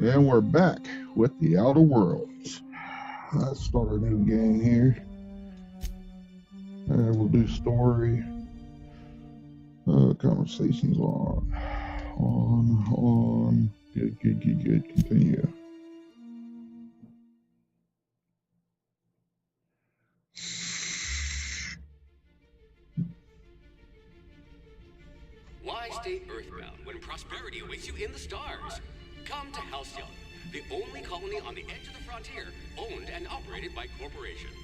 And we're back with the Outer Worlds. Let's start a new game here. And we'll do story. Conversations on. On. Good. Continue. Why stay earthbound when prosperity awaits you in the stars? Come to Halcyon, the only colony on the edge of the frontier, owned and operated by corporations.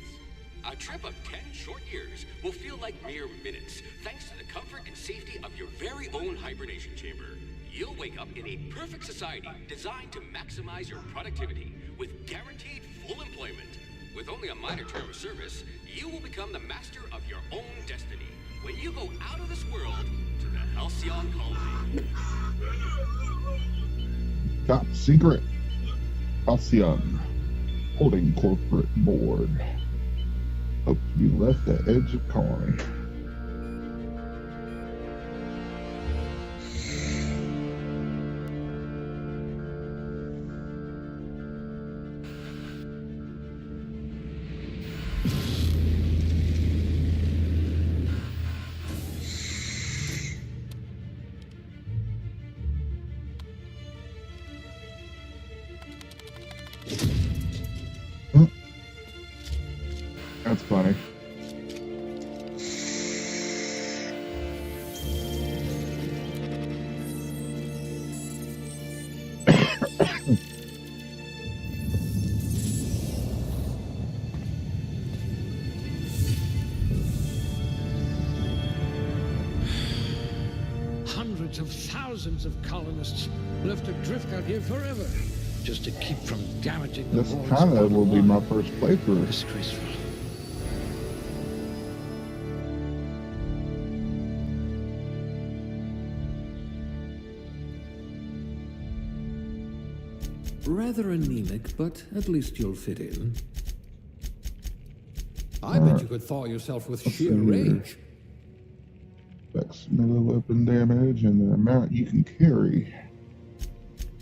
A trip of 10 short years will feel like mere minutes, thanks to the comfort and safety of your very own hibernation chamber. You'll wake up in a perfect society designed to maximize your productivity with guaranteed full employment. With only a minor term of service, you will become the master of your own destiny when you go out of this world to the Halcyon colony. Top secret. Halcyon. Holding corporate board. Hope to be left at edge of colony. That's funny. Hundreds of thousands of colonists left adrift out here forever, just to keep from damaging the This world's kind of bottom will be my line. first playthrough. Disgraceful. Rather anemic, but at least you'll fit in. I bet you could thaw yourself with sheer see here. rage. Affects melee weapon damage and the amount you can carry.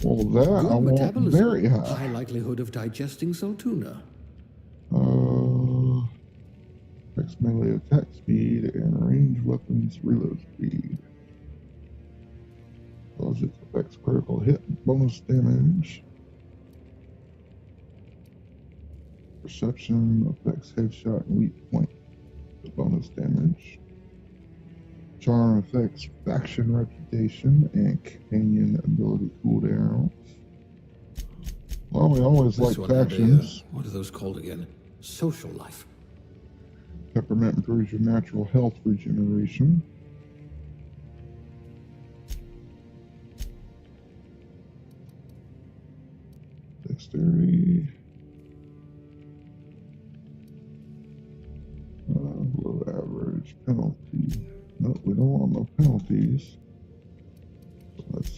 Well, that I Good want metabolism, very high. high likelihood of digesting saltuna. Affects melee attack speed and range weapons reload speed. It affects critical hit bonus damage. Perception affects headshot and weak point bonus damage. Charm affects faction reputation and companion ability cooldowns. Well, we always This like one had a, factions. what are those called again? Social life. Peppermint improves your natural health regeneration. Dexterity. Below average penalty. Nope, we don't want no penalties. Let's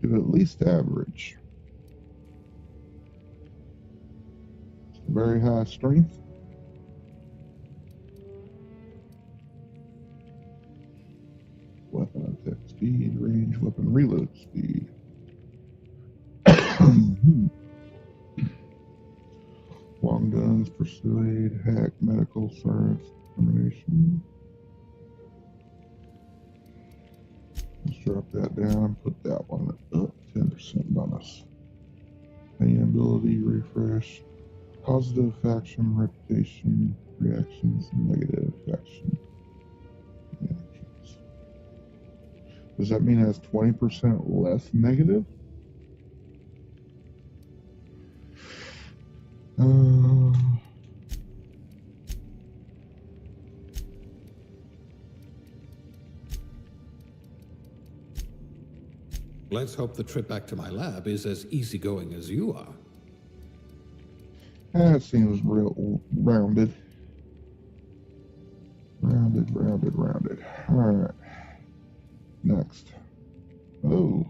give it at least average. Very high strength. Weapon attack speed, range, weapon reload speed. Long guns, persuade, hack, medical, science, determination. Let's drop that down and put that one up. 10% bonus. Any ability, refresh. Positive faction, reputation, reactions, negative faction. Reactions. Does that mean it has 20% less negative? Let's hope the trip back to my lab is as easygoing as you are. That seems real rounded. Rounded. Alright. Next. Oh.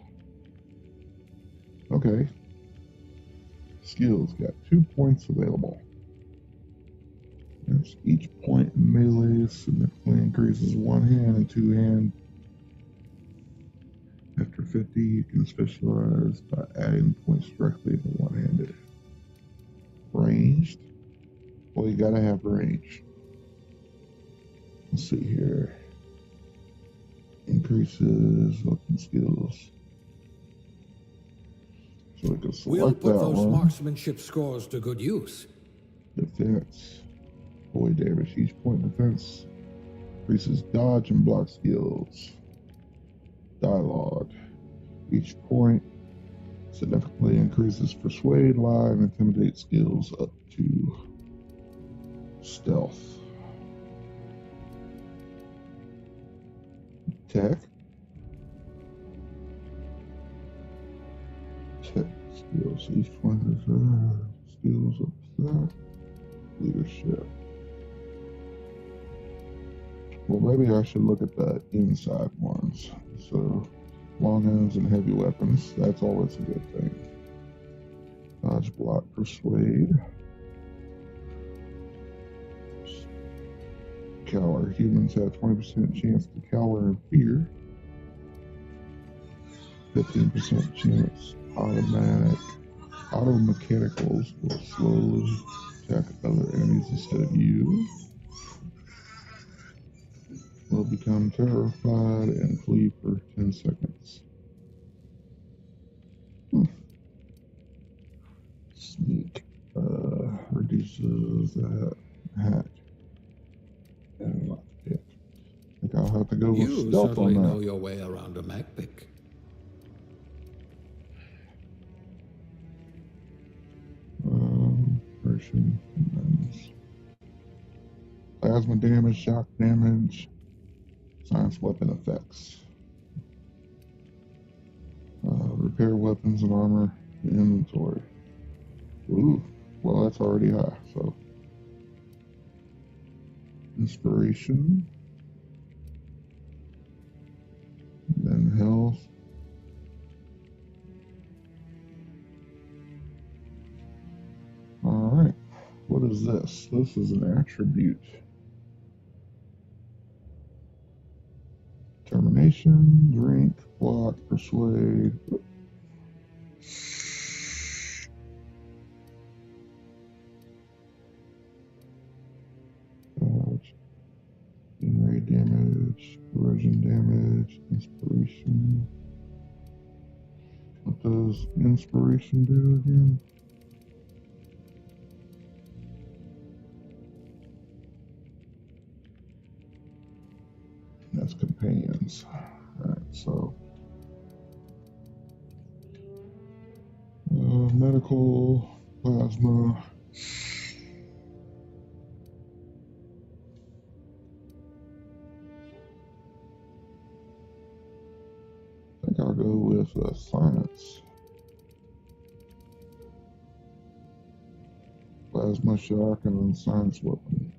Okay. Skills got 2 points available. There's each point in melee significantly increases one hand and two hand after 150, you can specialize by adding points directly to one-handed. Ranged? Well, you gotta have range. Let's see here. Increases weapon skills. So we can We'll select put that those one. marksmanship scores to good use. Defense. Boy damage. Each point defense increases dodge and block skills. Dialogue. Each point significantly increases persuade, lie, and intimidate skills up to stealth. Tech. Tech skills. Each point has skills up to that. Leadership. Well, maybe I should look at the inside ones. So, long guns and heavy weapons, that's always a good thing. Dodge, block, persuade. Cower. Humans have 20% chance to cower in fear. 15% chance automatic. Auto mechanicals will slowly attack other enemies instead of you. Will become terrified and flee for 10 seconds. Sneak reduces that hack and lock pick. I think I'll have to go with You stealth certainly on know that. your way around a Mac pick. Version. Plasma damage, shock damage, science weapon effects. Repair weapons and armor inventory. Ooh, well that's already high, so. Inspiration. Then health. Alright, what is this? This is an attribute. Determination, drink, block, persuade. Dodge, generate damage, corrosion damage, inspiration. What does inspiration do again? That's companions. Alright, so medical, plasma. I think I'll go with science. Plasma shock and then science weapon.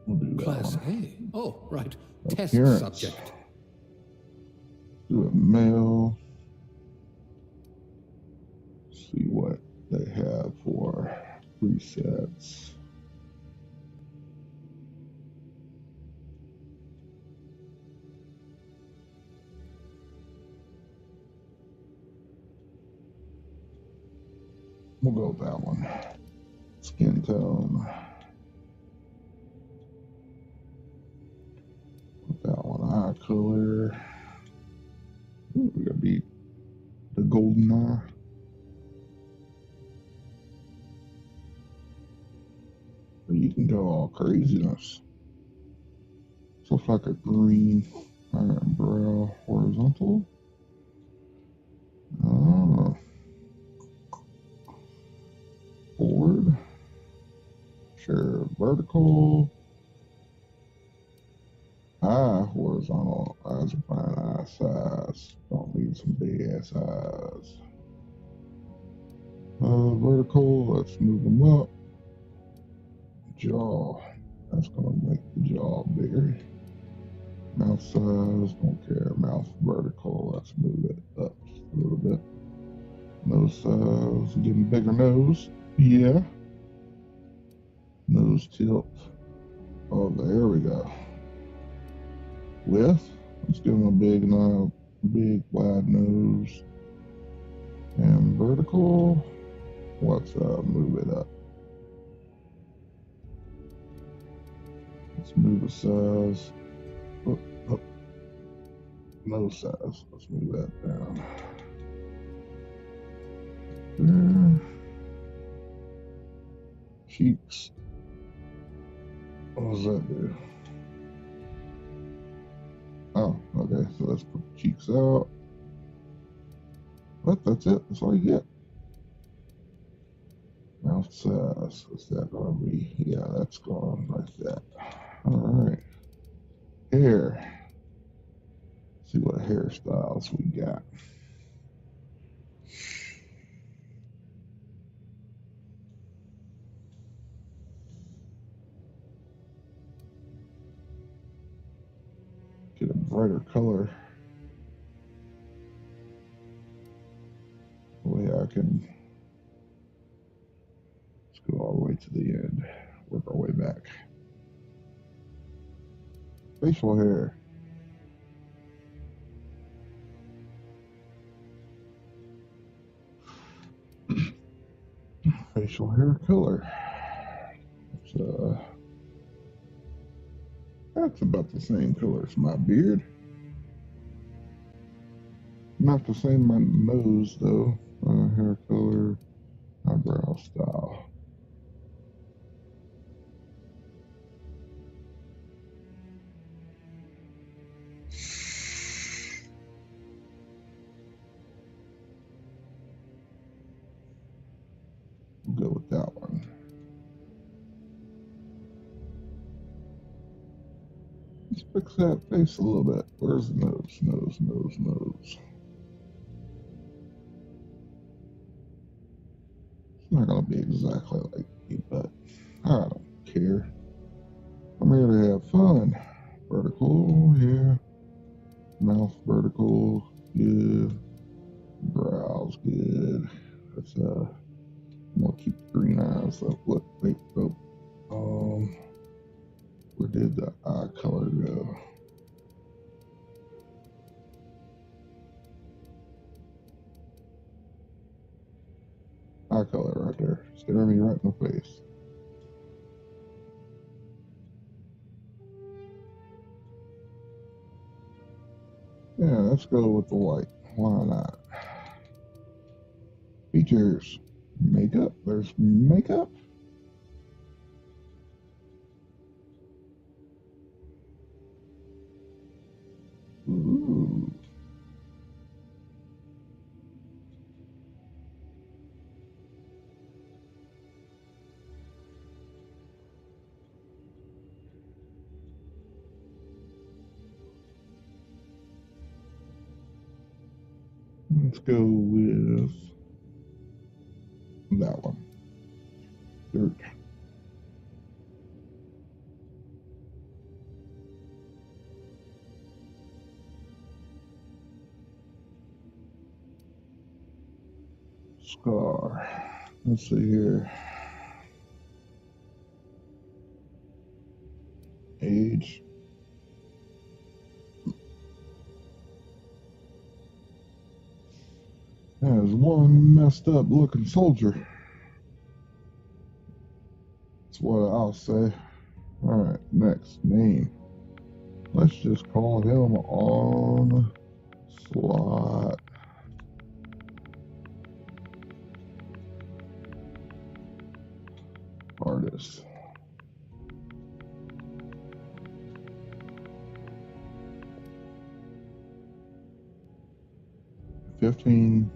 We'll do that Class one. A. Oh, right. Test Appearance. subject. Do a male. See what they have for presets. We'll go with that one. Skin tone. With that one, eye color. Ooh, we gotta be the golden eye. You can go all craziness. So looks like a green brow horizontal. Oh. Forward. Share vertical. Eye horizontal. Eyes are fine eye size. Don't need some big ass eyes. Vertical. Let's move them up. Jaw. That's gonna make the jaw bigger. Mouth size. Don't care. Mouth vertical. Let's move it up just a little bit. Nose size, getting bigger nose. Yeah. Nose tilt. Oh, there we go. Width. Let's give him a big wide nose. And vertical. Let's move it up. Let's move the size. Oh. Nose size. Let's move that down. Cheeks. What does that do? Oh, okay. So let's put the cheeks out. But that's it. That's all you get. Mouth size. What's that going to be? Yeah, that's going like that. All right. Hair. Let's see what hairstyles we got. Get a brighter color. The way I can. Let's go all the way to the end. Work our way back. Facial hair. Facial hair color. That's about the same color as my beard. Not the same my nose though. Hair color, eyebrow style. We'll go with that one. Let's fix that face a little bit. Where's the nose? Nose. It's not gonna be exactly like me, but I don't care. I'm here to have fun. Vertical, yeah. Mouth vertical, good. Brows, good. That's I'm gonna keep the green eyes up. Where did the eye color go? Eye color right there. Staring me right in the face. Yeah, let's go with the white. Why not? Features. Makeup. There's makeup. Ooh. Let's go with that one. Dirt. Scar. Let's see here. Age. There's one messed up looking soldier. That's what I'll say. Alright, next name. Let's just call him on slot. Artist. $15,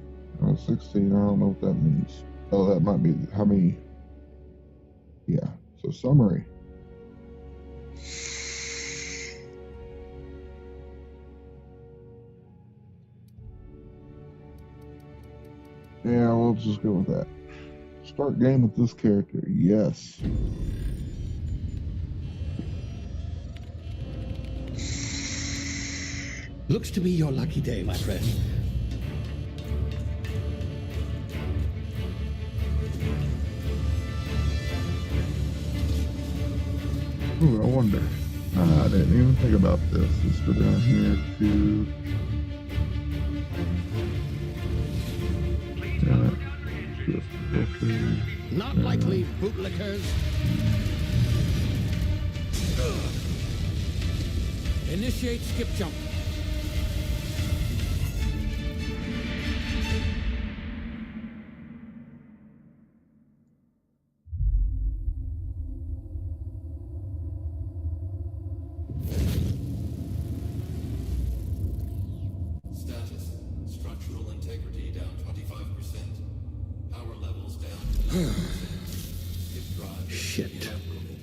16, I don't know what that means. Oh, that might be how many. Yeah, so summary. Yeah, we'll just go with that. Start game with this character. Yes. Looks to be your lucky day, my friend. Ooh, I wonder. I didn't even think about this. Let's go down here to... Not likely, bootlickers. Initiate skip jump. Status. Structural integrity down 25%. Power levels down to 0%. Skip drive Shit. inoperable.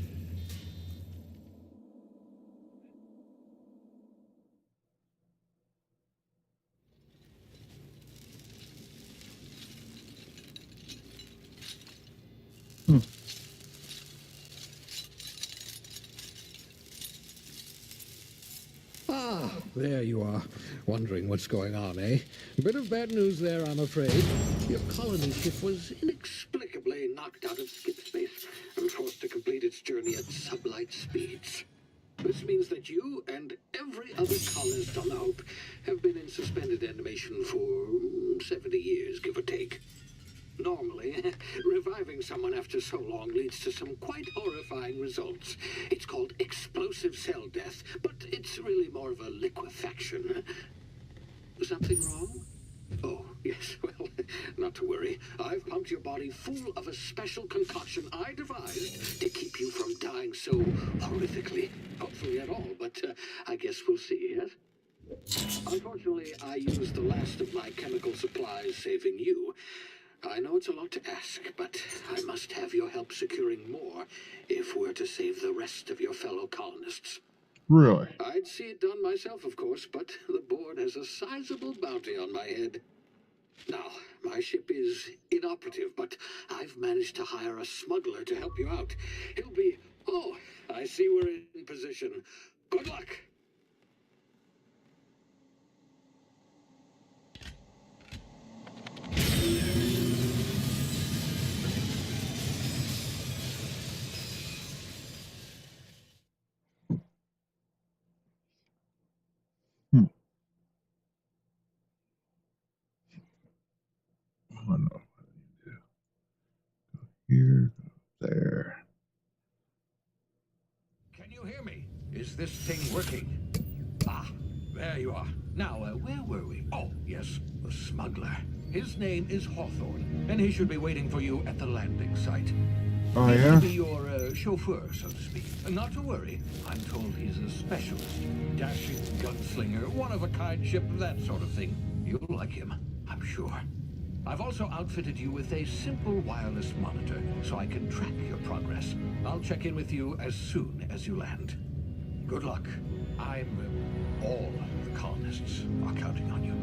Ah, there you are. Wondering what's going on, eh? Bit of bad news there, I'm afraid. Your colony ship was inexplicably knocked out of skip space and forced to complete its journey at sublight speeds. This means that you and every other colonist on the Hope have been in suspended animation for 70 years, give or take. Normally, reviving someone after so long leads to some quite horrifying results. It's called explosive cell death, but it's really more of a liquefaction. Something wrong? Oh, yes, well, not to worry. I've pumped your body full of a special concoction I devised to keep you from dying so horrifically. Hopefully at all, but I guess we'll see, yes? Unfortunately, I used the last of my chemical supplies saving you. I know it's a lot to ask, but I must have your help securing more if we're to save the rest of your fellow colonists. Really? I'd see it done myself, of course, but the board has a sizable bounty on my head. Now, my ship is inoperative, but I've managed to hire a smuggler to help you out. He'll be... Oh, I see we're in position. Good luck! Hmm. I don't know. Here, there. Can you hear me? Is this thing working? Ah, there you are. Now, where were we? Oh, yes, the smuggler. His name is Hawthorne, and he should be waiting for you at the landing site. Oh, He yeah? should be your chauffeur, so to speak. Not to worry. I'm told he's a specialist. Dashing gunslinger, one-of-a-kind ship, that sort of thing. You'll like him, I'm sure. I've also outfitted you with a simple wireless monitor, so I can track your progress. I'll check in with you as soon as you land. Good luck. All the colonists are counting on you.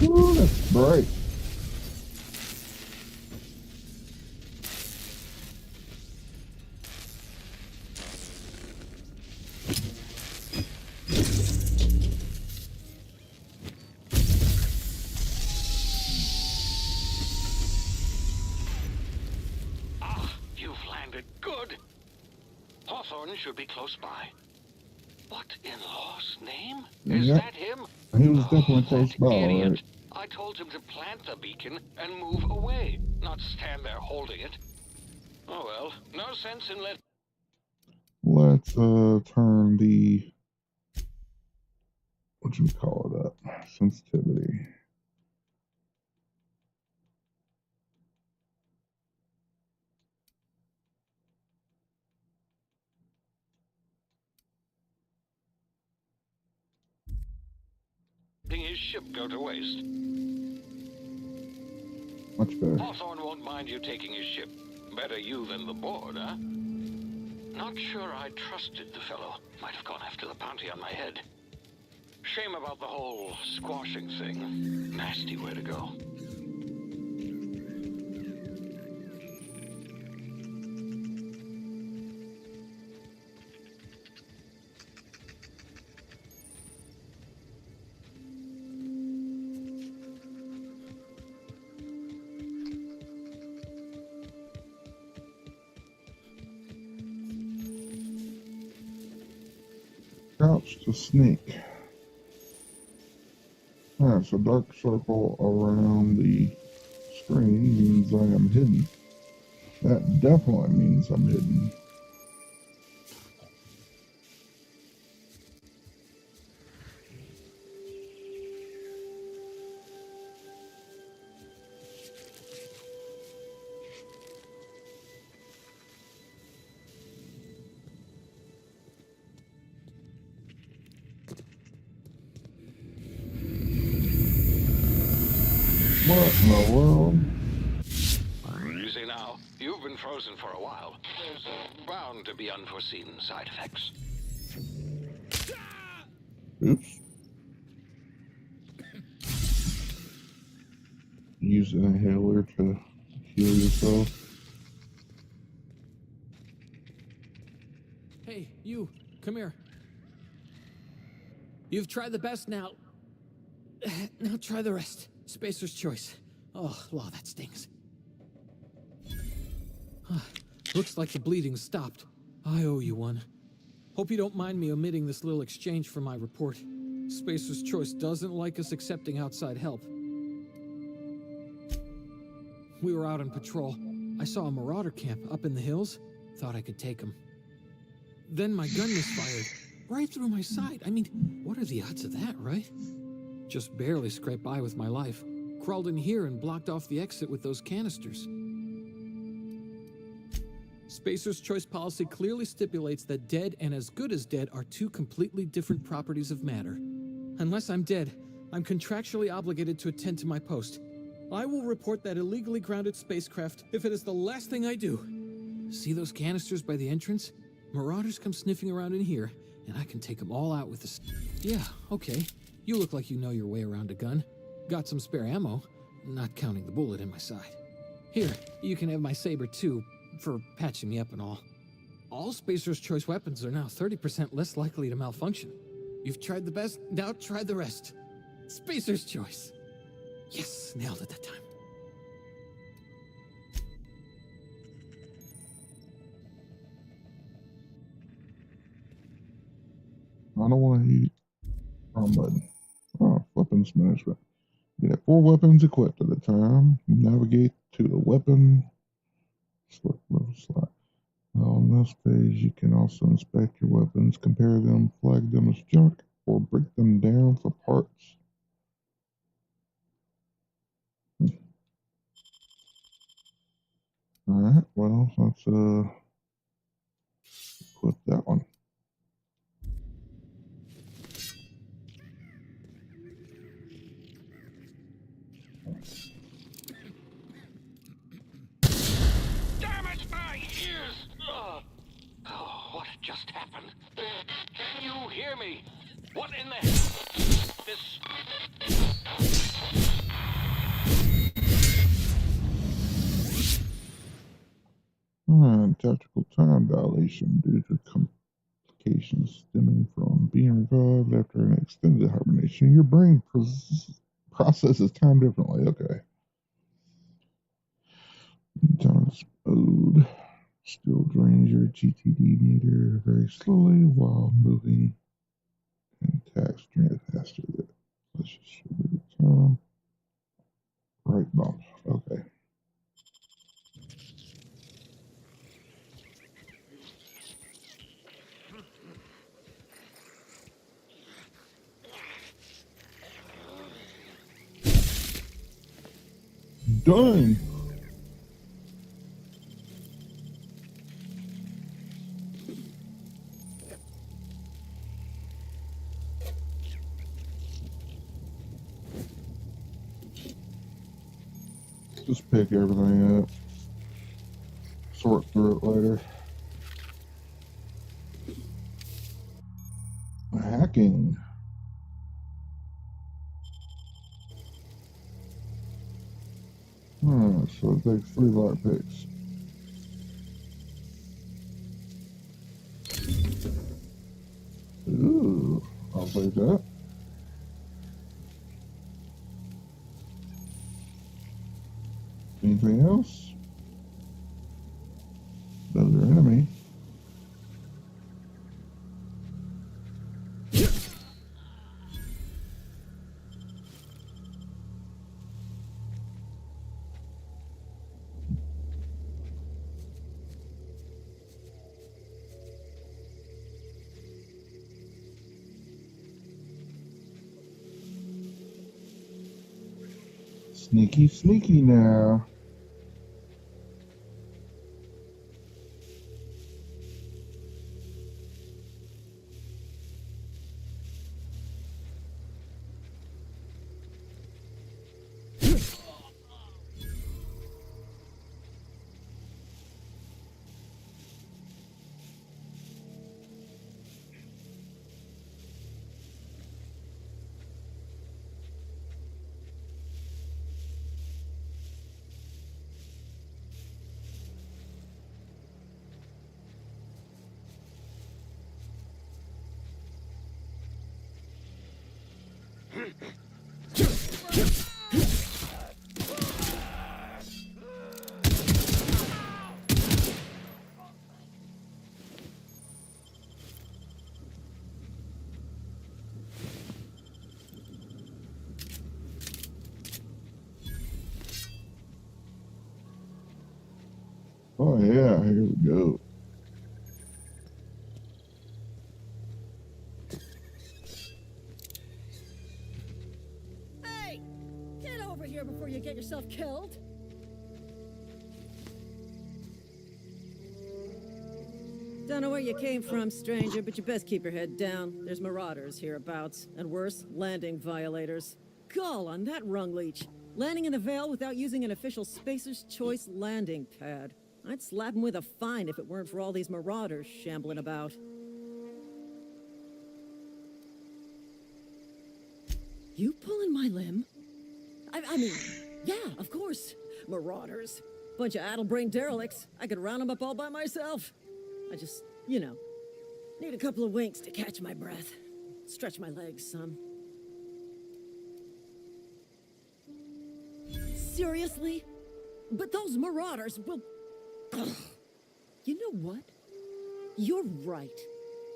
Ooh, that's bright. You've landed good. Hawthorne should be close by. What in law's name? Is Yep. that him? He was definitely close That by, idiot. right? I told him to plant the beacon and move away, not stand there holding it. Oh well, no sense in letting... Let's turn the what you call it up sensitivity. his ship go to waste. Much better. Hawthorne won't mind you taking his ship. Better you than the board, huh? Not sure I trusted the fellow. Might have gone after the bounty on my head. Shame about the whole squashing thing. Nasty way to go. Crouch to sneak. Alright, so dark circle around the screen means I am hidden. That definitely means I'm hidden. What in the world? You see now, you've been frozen for a while. There's bound to be unforeseen side effects. Oops. Use an inhaler to heal yourself. Hey, you, come here. You've tried the best now. Now try the rest. Spacer's choice. Oh, law, that stings. Looks like the bleeding stopped. I owe you one. Hope you don't mind me omitting this little exchange from my report. Spacer's choice doesn't like us accepting outside help. We were out on patrol. I saw a marauder camp up in the hills. Thought I could take him. Then my gun misfired. Right through my side. I mean, what are the odds of that, right? Just barely scraped by with my life. Crawled in here and blocked off the exit with those canisters. Spacer's choice policy clearly stipulates that dead and as good as dead are two completely different properties of matter. Unless I'm dead, I'm contractually obligated to attend to my post. I will report that illegally grounded spacecraft if it is the last thing I do. See those canisters by the entrance? Marauders come sniffing around in here, and I can take them all out with this. Yeah, okay. You look like you know your way around a gun. Got some spare ammo, not counting the bullet in my side. Here, you can have my saber too, for patching me up and all. All Spacer's choice weapons are now 30% less likely to malfunction. You've tried the best, now try the rest. Spacer's choice. Yes, nailed it that time. I don't want to eat. Wrong button. Oh, weapons management. You have 4 weapons equipped at a time. Navigate to the weapon slot. On this page, you can also inspect your weapons, compare them, flag them as junk, or break them down for parts. Alright, well, let's equip that one. Damn it, my ears! Oh, what just happened? Can you hear me? What in the hell? This... Tactical time dilation due to complications stemming from being revived after an extended hibernation. Your brain processes time differently. Okay. Times mode still drains your GTD meter very slowly while moving and tasks drain it faster. Let's just show you the time. Right bump. Okay. Done. Just pick everything up. Sort through it later. Hacking. So it takes 3 lock picks. Ooh, I'll take that. Anything else? Those are enemy. Sneaky, sneaky now. Oh yeah, here we go. Hey! Get over here before you get yourself killed! Don't know where you came from, stranger, but you best keep your head down. There's marauders hereabouts, and worse, landing violators. Gall on that rung leech. Landing in the Vale without using an official Spacer's Choice landing pad. I'd slap him with a fine if it weren't for all these marauders shambling about. You pulling my limb? I mean, yeah, of course. Marauders. Bunch of addle-brained derelicts. I could round them up all by myself. I just, need a couple of winks to catch my breath. Stretch my legs some. Seriously? But those marauders will... Ugh. You know what? You're right.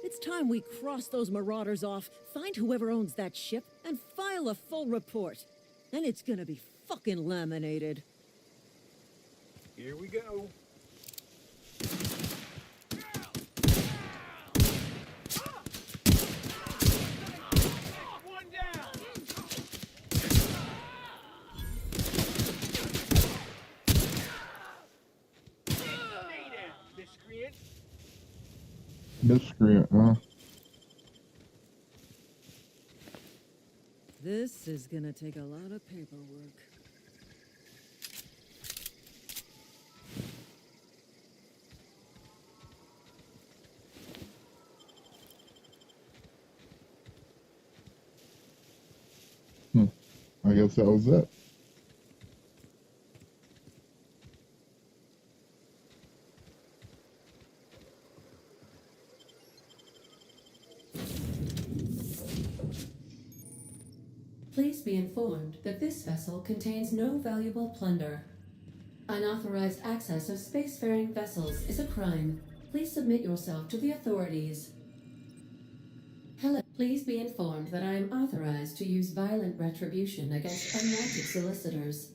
It's time we cross those marauders off, find whoever owns that ship, and file a full report. And it's gonna be fucking laminated. Here we go. One down. Stay down, miscreant. Miscreant, huh? This is gonna take a lot of paperwork. I guess that was it. Please be informed that this vessel contains no valuable plunder. Unauthorized access of spacefaring vessels is a crime. Please submit yourself to the authorities. Hello. Please be informed that I am authorized to use violent retribution against unwanted solicitors.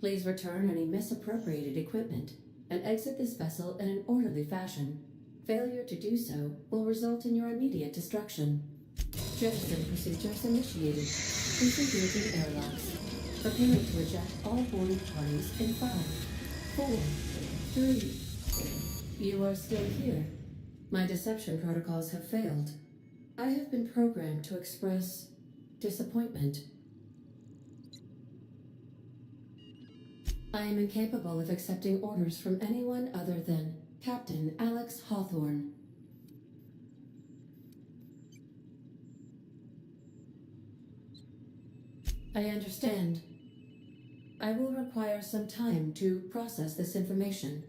Please return any misappropriated equipment and exit this vessel in an orderly fashion. Failure to do so will result in your immediate destruction. Jettison procedures initiated. Disengaging airlocks. Preparing to eject all boarding parties in 5, 4, 3. You are still here. My deception protocols have failed. I have been programmed to express disappointment. I am incapable of accepting orders from anyone other than Captain Alex Hawthorne. I understand. I will require some time to process this information.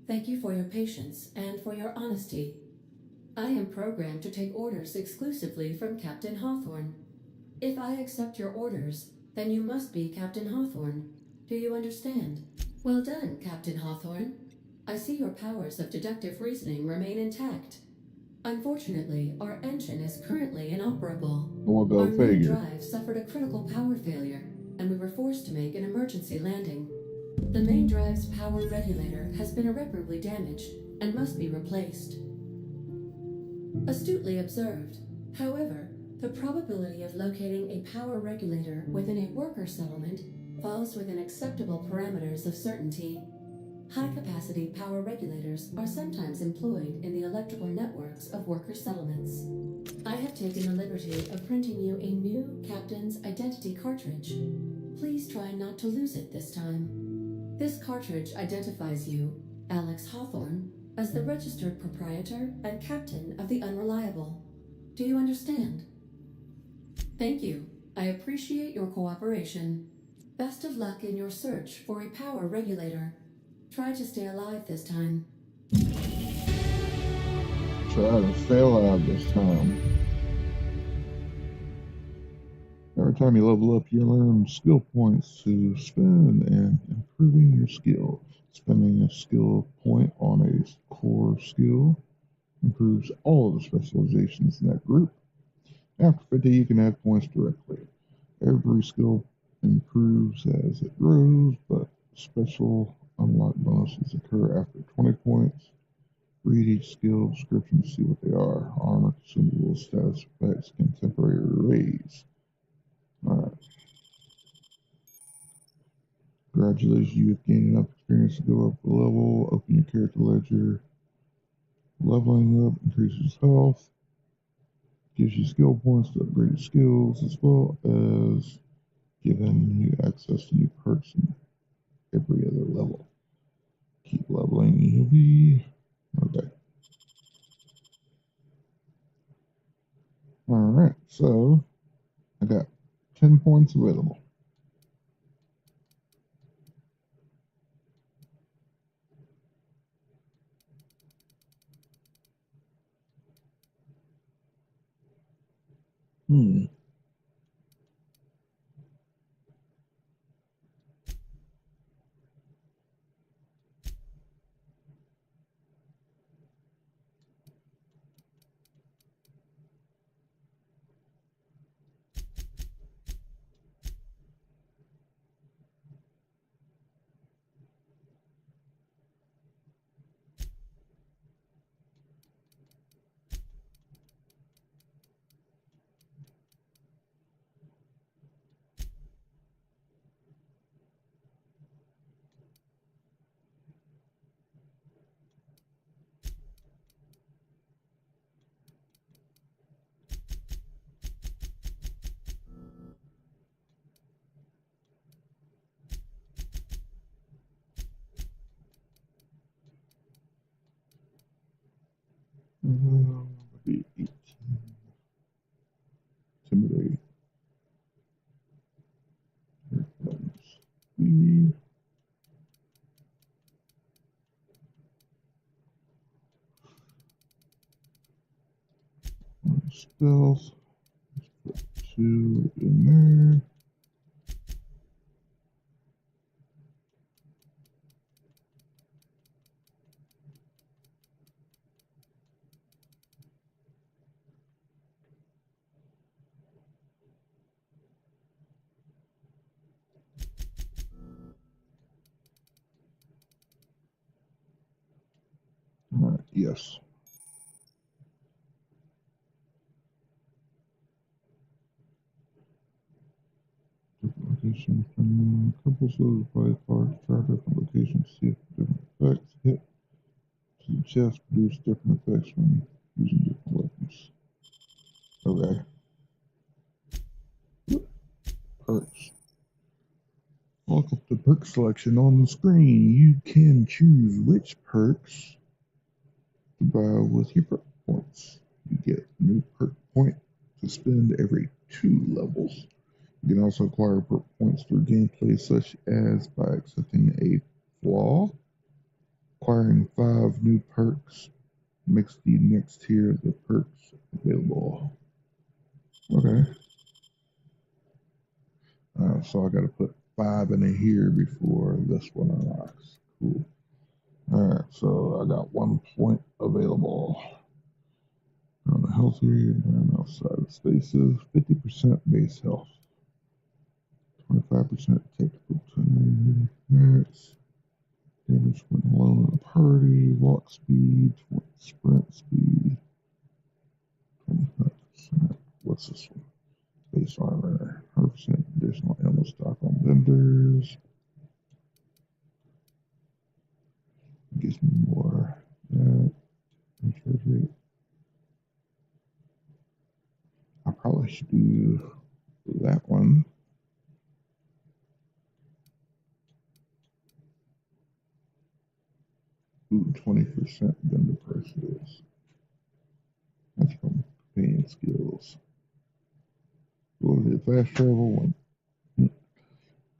Thank you for your patience and for your honesty. I am programmed to take orders exclusively from Captain Hawthorne. If I accept your orders, then you must be Captain Hawthorne. Do you understand? Well done, Captain Hawthorne. I see your powers of deductive reasoning remain intact. Unfortunately, our engine is currently inoperable. Well, go Our main figure. drive suffered a critical power failure, and we were forced to make an emergency landing. The main drive's power regulator has been irreparably damaged and must be replaced. Astutely observed. However, the probability of locating a power regulator within a worker settlement falls within acceptable parameters of certainty. High-capacity power regulators are sometimes employed in the electrical networks of worker settlements. I have taken the liberty of printing you a new Captain's Identity cartridge. Please try not to lose it this time. This cartridge identifies you, Alex Hawthorne, as the registered proprietor and captain of the Unreliable. Do you understand? Thank you. I appreciate your cooperation. Best of luck in your search for a power regulator. Try to stay alive this time. Try to stay alive this time. Every time you level up, you earn skill points to spend and improving your skill. Spending a skill point on a core skill improves all of the specializations in that group. After 50, you can add points directly. Every skill improves as it grows, but special unlock bonuses occur after 20 points. Read each skill description to see what they are. Armor, consumables, status effects, contemporary raise. Alright. Congratulations, you have gained enough experience to go up a level. Open your character ledger. Leveling up increases health. Gives you skill points to upgrade your skills, as well as giving you access to new perks in every other level. Keep leveling, you'll be okay. Alright, so I got 10 points available. Be 18. Intimidate. Here comes speed. Spells. Let's put 2 in there. Alright, yes. Different location from couples of by far try different locations, see if different effects hit to the chest produce different effects when using different weapons. Okay. Perks. Welcome to perk selection on the screen. You can choose which perks to buy with your perk points. You get a new perk point to spend every 2 levels. You can also acquire perk points through gameplay, such as by accepting a flaw. Acquiring 5 new perks makes the next tier of the perks available. Okay. So I gotta put 5 in here before this one unlocks. Cool. Alright, so I got 1 point available. On the health area and outside of spaces, 50% base health, 25% technical time, max damage when alone in a party, walk speed, sprint speed, 25%. What's this one? Base armor, 100% additional ammo stock on vendors. Gives me more. Interest rate. I probably should do that one. Ooh, 20% vendor prices. That's from paying skills. Go to the fast travel one.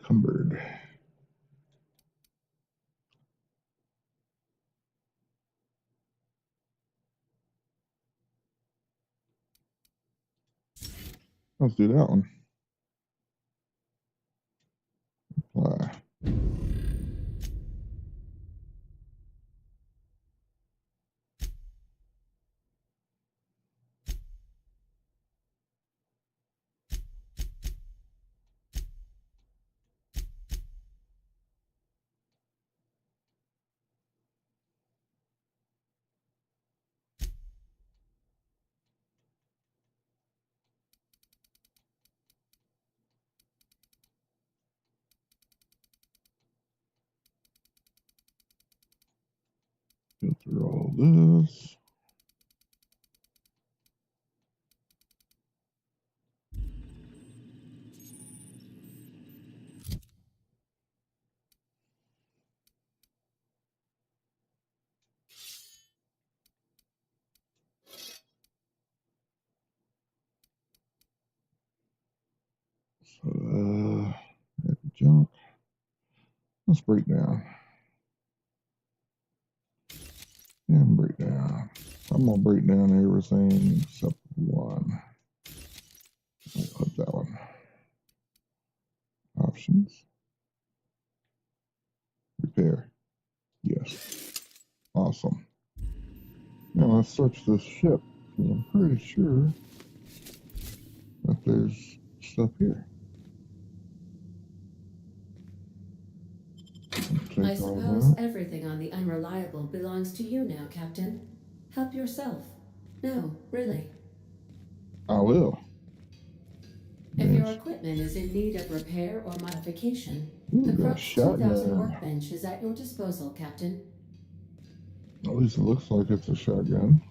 Cumbered. Let's do that one. Apply. Filter all this. So, at the junk. Let's break down. And break down. I'm gonna break down everything except one. I'll put that one. Options. Repair. Yes. Awesome. Now let's search this ship. I'm pretty sure that there's stuff here. I suppose everything on the Unreliable belongs to you now, Captain. Help yourself. No, really. I will. If your Yes. equipment is in need of repair or modification, Ooh, the got a Crux 2000 shotgun. workbench is at your disposal, Captain. At least it looks like it's a shotgun.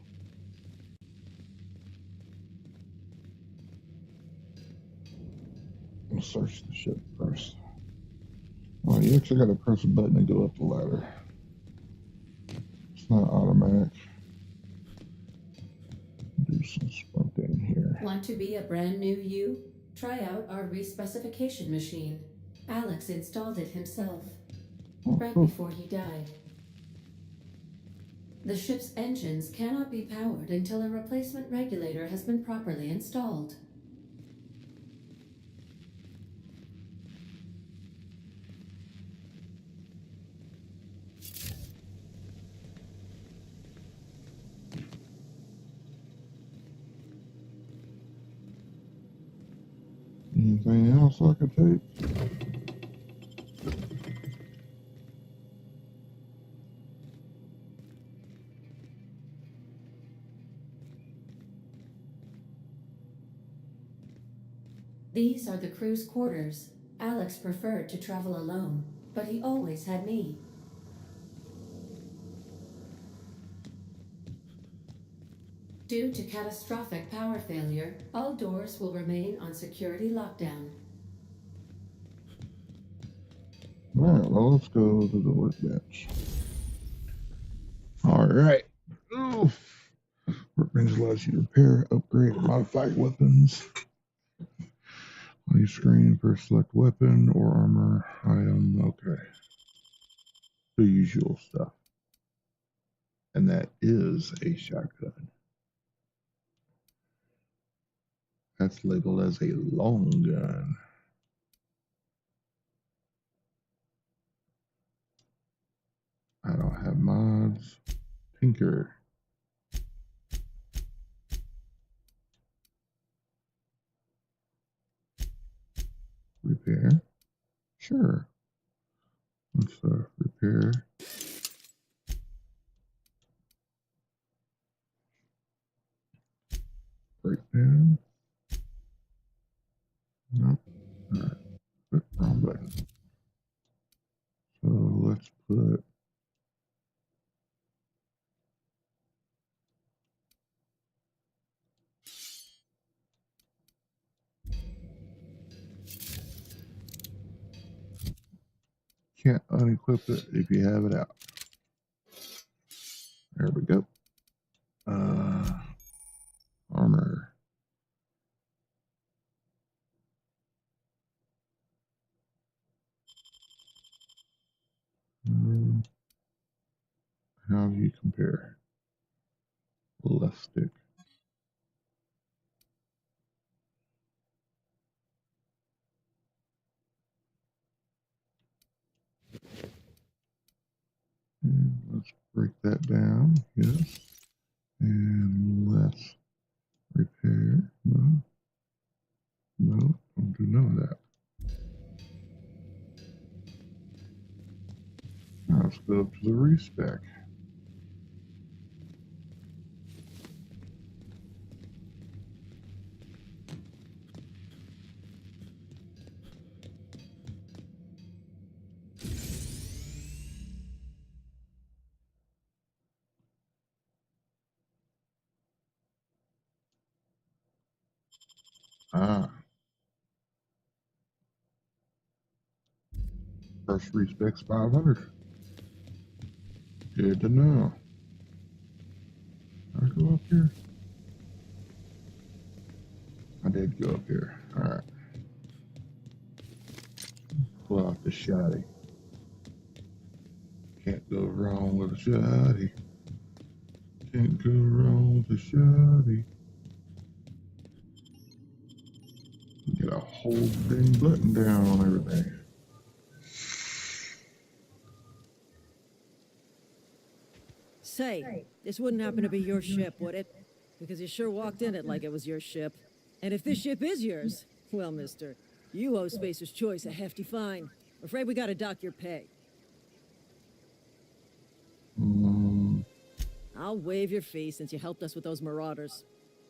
I'll search the ship first. Oh, you actually got to press a button to go up the ladder. It's not automatic. Do some sprinting here. Want to be a brand new you? Try out our respecification machine. Alex installed it himself, right before he died. The ship's engines cannot be powered until a replacement regulator has been properly installed. Anything else I could take? These are the crew's quarters. Alex preferred to travel alone, but he always had me. Due to catastrophic power failure, all doors will remain on security lockdown. Alright, well, let's go to the workbench. Alright. Ooh. Workbench allows you to repair, upgrade, and modify weapons. On your screen, first select weapon or armor item. Okay. The usual stuff. And that is a shotgun. That's labeled as a long gun. I don't have mods. Tinker. Repair. Sure. Let's repair. Breakdown. Nope. All right. can't unequip it if you have it out. There we go. Armor. How do you compare? Left stick. And let's break that down. Yes. And let's repair. No. No. Don't do none of that. Now let's go up to the respec. First respec's 500. Good to know. Did I go up here? I did go up here. Alright. Pull out the shotty. Can't go wrong with a shotty. Can't go wrong with a shotty. Get a whole dang button down on everything. Say, this wouldn't happen to be your ship, would it? Because you sure walked in it like it was your ship. And if this ship is yours, well, mister, you owe Spacer's Choice a hefty fine. Afraid we gotta dock your pay. I'll waive your fee since you helped us with those marauders.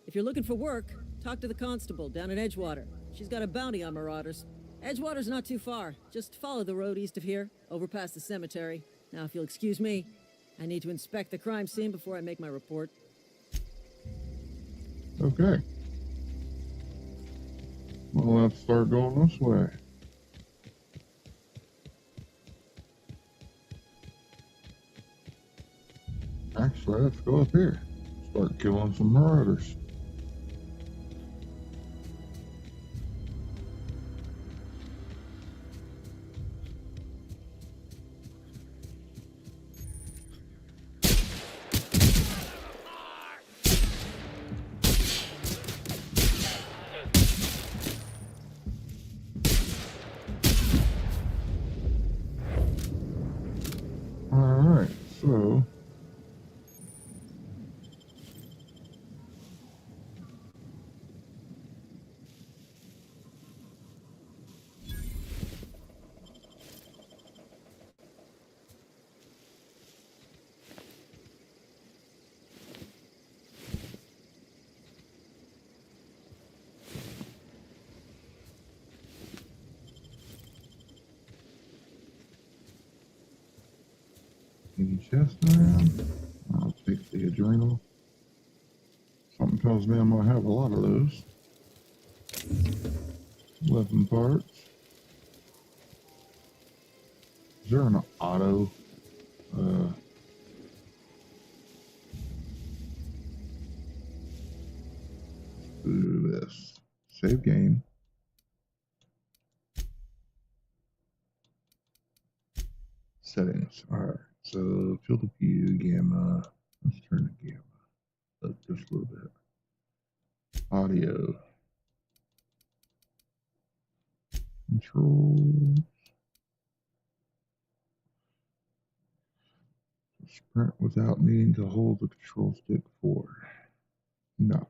If you're looking for work, talk to the constable down in Edgewater. She's got a bounty on marauders. Edgewater's not too far. Just follow the road east of here, over past the cemetery. Now, if you'll excuse me, I need to inspect the crime scene before I make my report. Okay. Well, let's start going this way. Actually, let's go up here. Start killing some marauders. Alright, so any chest around? I'll take the adrenal. Something tells me I'm gonna have a lot of those. Weapon parts. Is there an auto? Do this. Save game. Settings. Alright. So field of view, gamma. Let's turn the gamma up just a little bit. Audio. Controls. Sprint without needing to hold the control stick forward. No.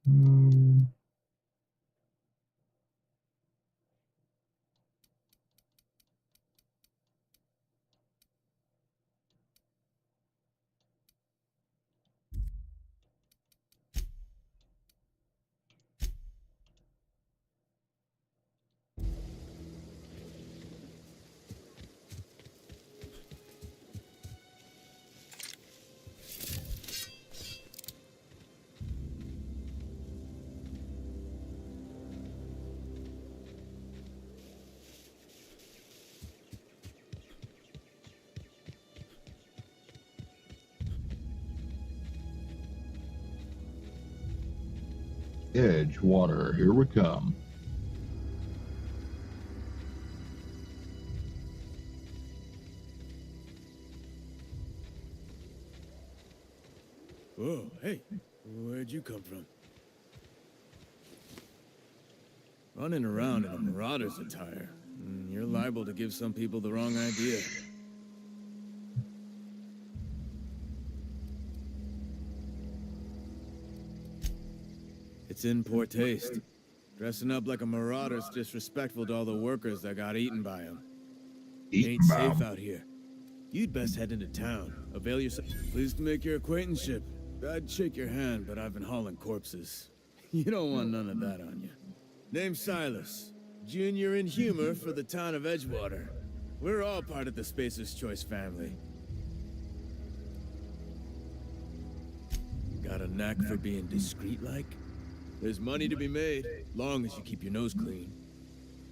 Um, Edgewater, here we come. Whoa, hey, where'd you come from? Running around in a marauder's attire. You're liable to give some people the wrong idea. It's in poor taste. Dressing up like a marauder's disrespectful to all the workers that got eaten by him. Ain't safe out here. You'd best head into town. Avail yourself. Pleased to make your acquaintanceship. I'd shake your hand, but I've been hauling corpses. You don't want none of that on you. Name's Silas. Junior in humor for the town of Edgewater. We're all part of the Spacer's Choice family. Got a knack for being discreet-like? There's money to be made, long as you keep your nose clean.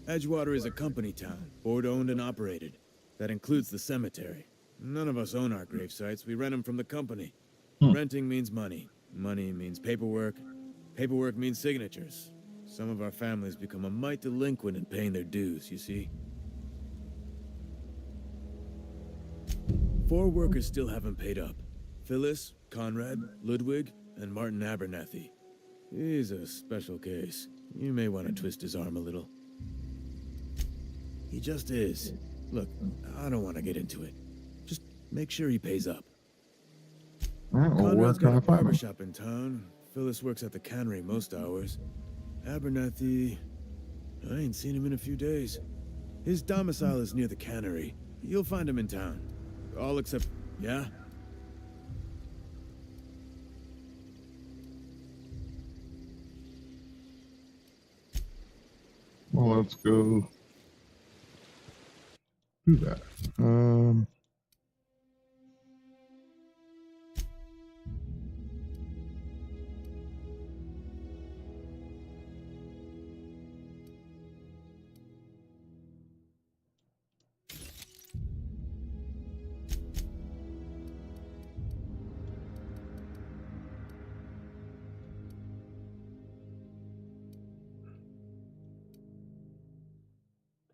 Edgewater is a company town, board-owned and operated. That includes the cemetery. None of us own our grave sites, we rent them from the company. Renting means money. Money means paperwork. Paperwork means signatures. Some of our families become a mite delinquent in paying their dues, you see. 4 workers still haven't paid up. Phyllis, Conrad, Ludwig, and Martin Abernathy. He's a special case. You may want to twist his arm a little. He just is. Look, I don't want to get into it. Just make sure he pays up. Conrad's got a barbershop in town. Phyllis works at the cannery most hours. Abernathy... I ain't seen him in a few days. His domicile is near the cannery. You'll find him in town. All except... Yeah? Well, let's go do that.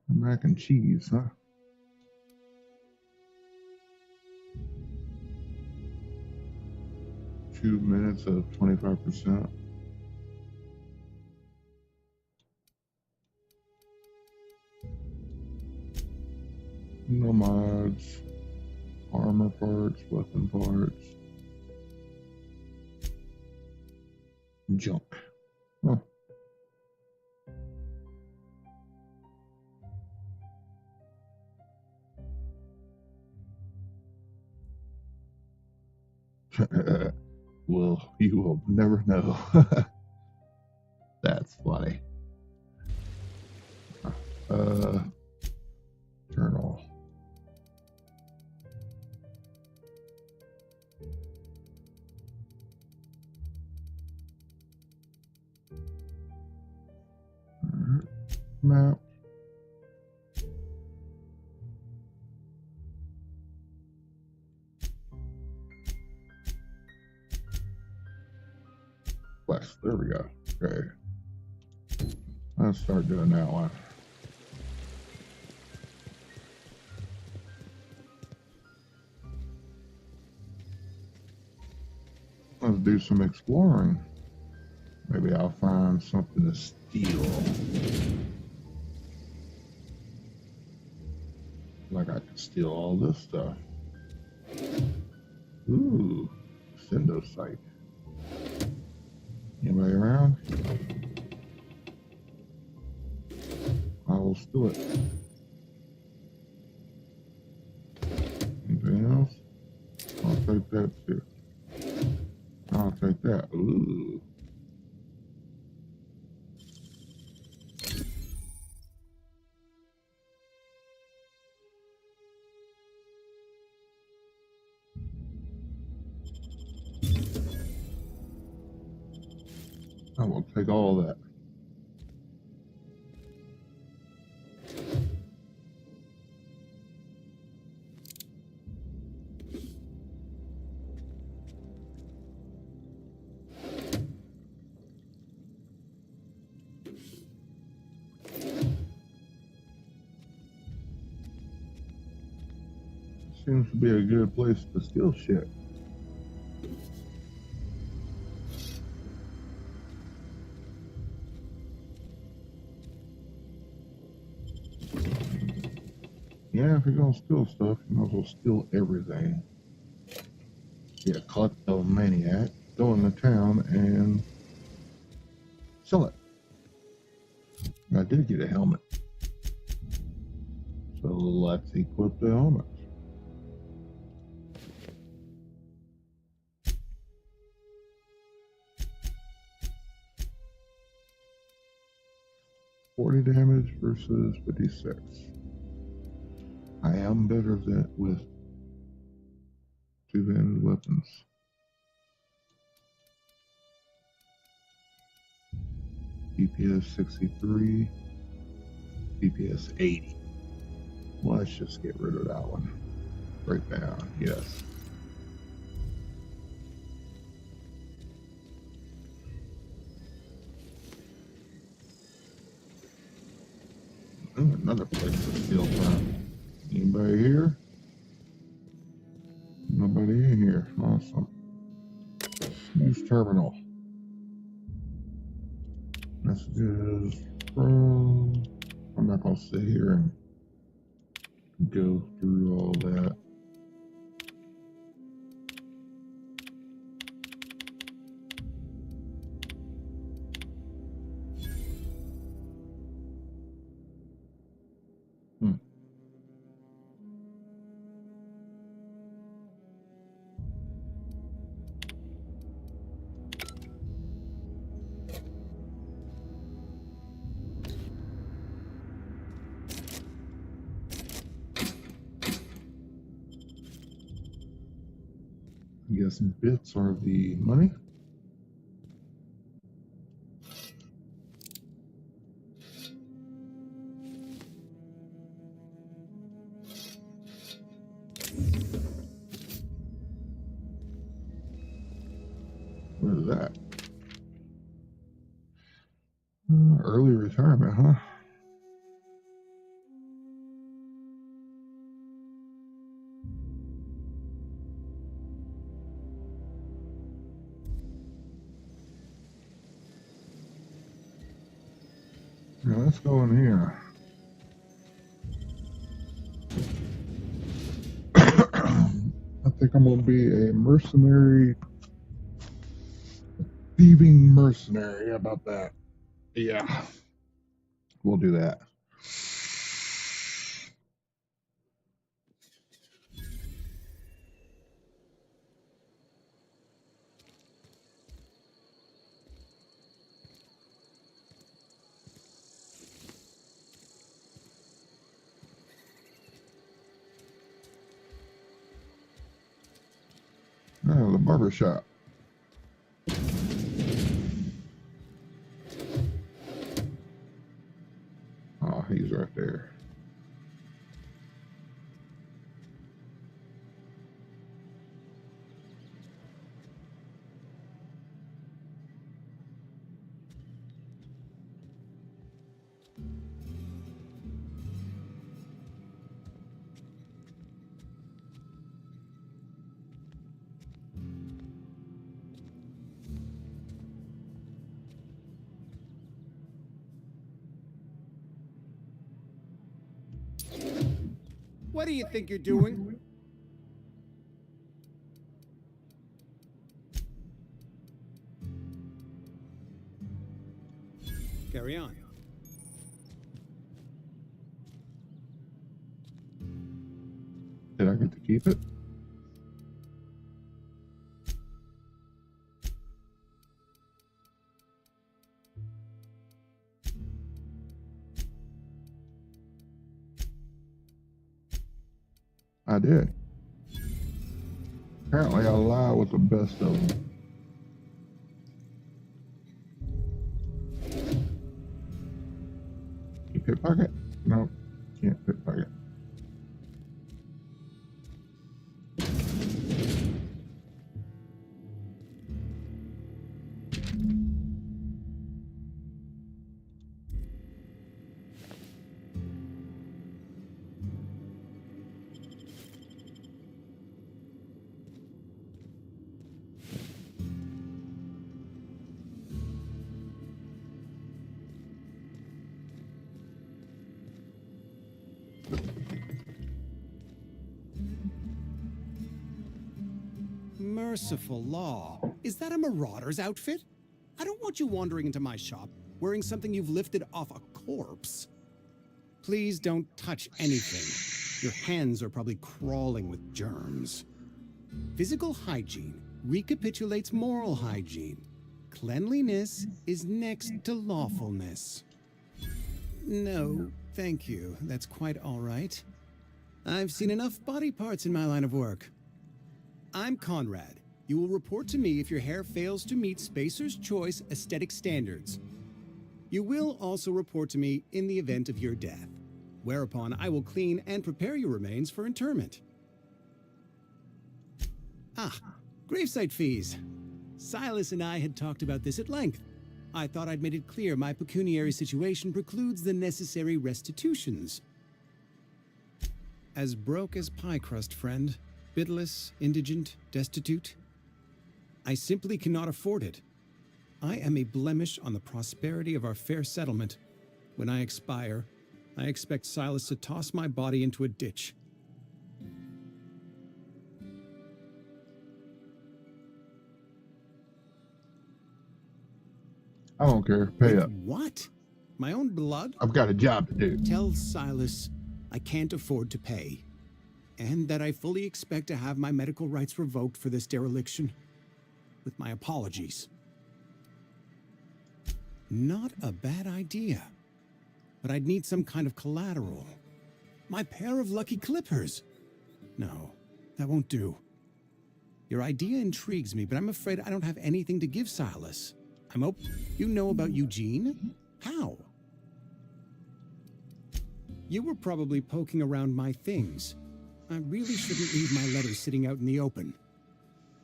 Mac and cheese, huh? Two minutes of 25%. No mods, armor parts, weapon parts, junk. Huh. Well, you will never know. That's funny. Journal. Map. West. There we go. Okay. Let's start doing that one. Let's do some exploring. Maybe I'll find something to steal. Like I could steal all this stuff. Ooh, Sendo site. Anybody around? I will steal it. Anything else? I'll take that too. I'll take that. Ooh. I will take all of that. seems to be a good place to steal shit. Yeah, if you're gonna steal stuff, you might as well steal everything. Be a kleptomaniac, go into town and sell it. I did get a helmet. So let's equip the helmet. $40 damage versus 56. I am better than with two-handed weapons. DPS 63, DPS 80. Let's just get rid of that one. Right down, yes. Ooh, another place to steal from. Anybody here? Nobody in here. Awesome. Use terminal. Messages from... I'm not going to sit here and go through all that. I guess bits are the money. What is that? Early retirement, huh? Now let's go in here. I think I'm going to be a mercenary, thieving mercenary. How about that? Yeah, we'll do that. Oh, the barber shop. Oh, he's right there. What do you think you're doing? Carry on. Did I get to keep it? I did. Apparently I lie with the best of them. You pickpocket? No, can't pickpocket. Merciful law. Is that a marauder's outfit? I don't want you wandering into my shop wearing something you've lifted off a corpse. Please don't touch anything. Your hands are probably crawling with germs. Physical hygiene recapitulates moral hygiene. Cleanliness is next to lawfulness. No, thank you. That's quite all right. I've seen enough body parts in my line of work. I'm Conrad. You will report to me if your hair fails to meet Spacer's Choice aesthetic standards. You will also report to me in the event of your death, whereupon I will clean and prepare your remains for interment. Ah, gravesite fees. Silas and I had talked about this at length. I thought I'd made it clear my pecuniary situation precludes the necessary restitutions. As broke as pie crust, friend. Bitless, indigent, destitute. I simply cannot afford it. I am a blemish on the prosperity of our fair settlement. When I expire, I expect Silas to toss my body into a ditch. I don't care. Pay With up. what? My own blood? I've got a job to do. Tell Silas I can't afford to pay. And that I fully expect to have my medical rights revoked for this dereliction. With my apologies. Not a bad idea. But I'd need some kind of collateral. My pair of lucky clippers. No, that won't do. Your idea intrigues me, but I'm afraid I don't have anything to give Silas. You know about Eugene? How? You were probably poking around my things. I really shouldn't leave my letters sitting out in the open.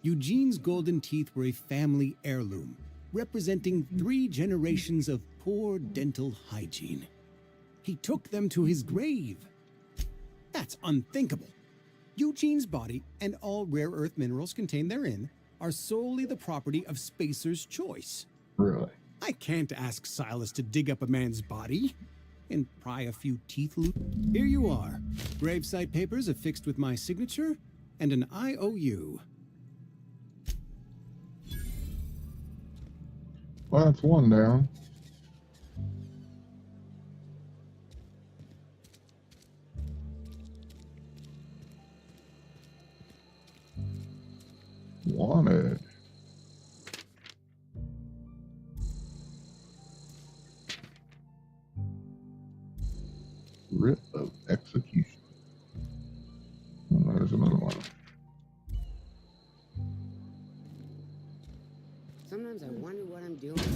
Eugene's golden teeth were a family heirloom, representing 3 generations of poor dental hygiene. He took them to his grave. That's unthinkable. Eugene's body and all rare earth minerals contained therein are solely the property of Spacer's Choice. Really? I can't ask Silas to dig up a man's body and pry a few teeth loose. Here you are. Gravesite papers affixed with my signature and an IOU. Well, that's one down. Wanted. Writ of execution. Oh, there's another one. Sometimes I wonder what I'm doing. Just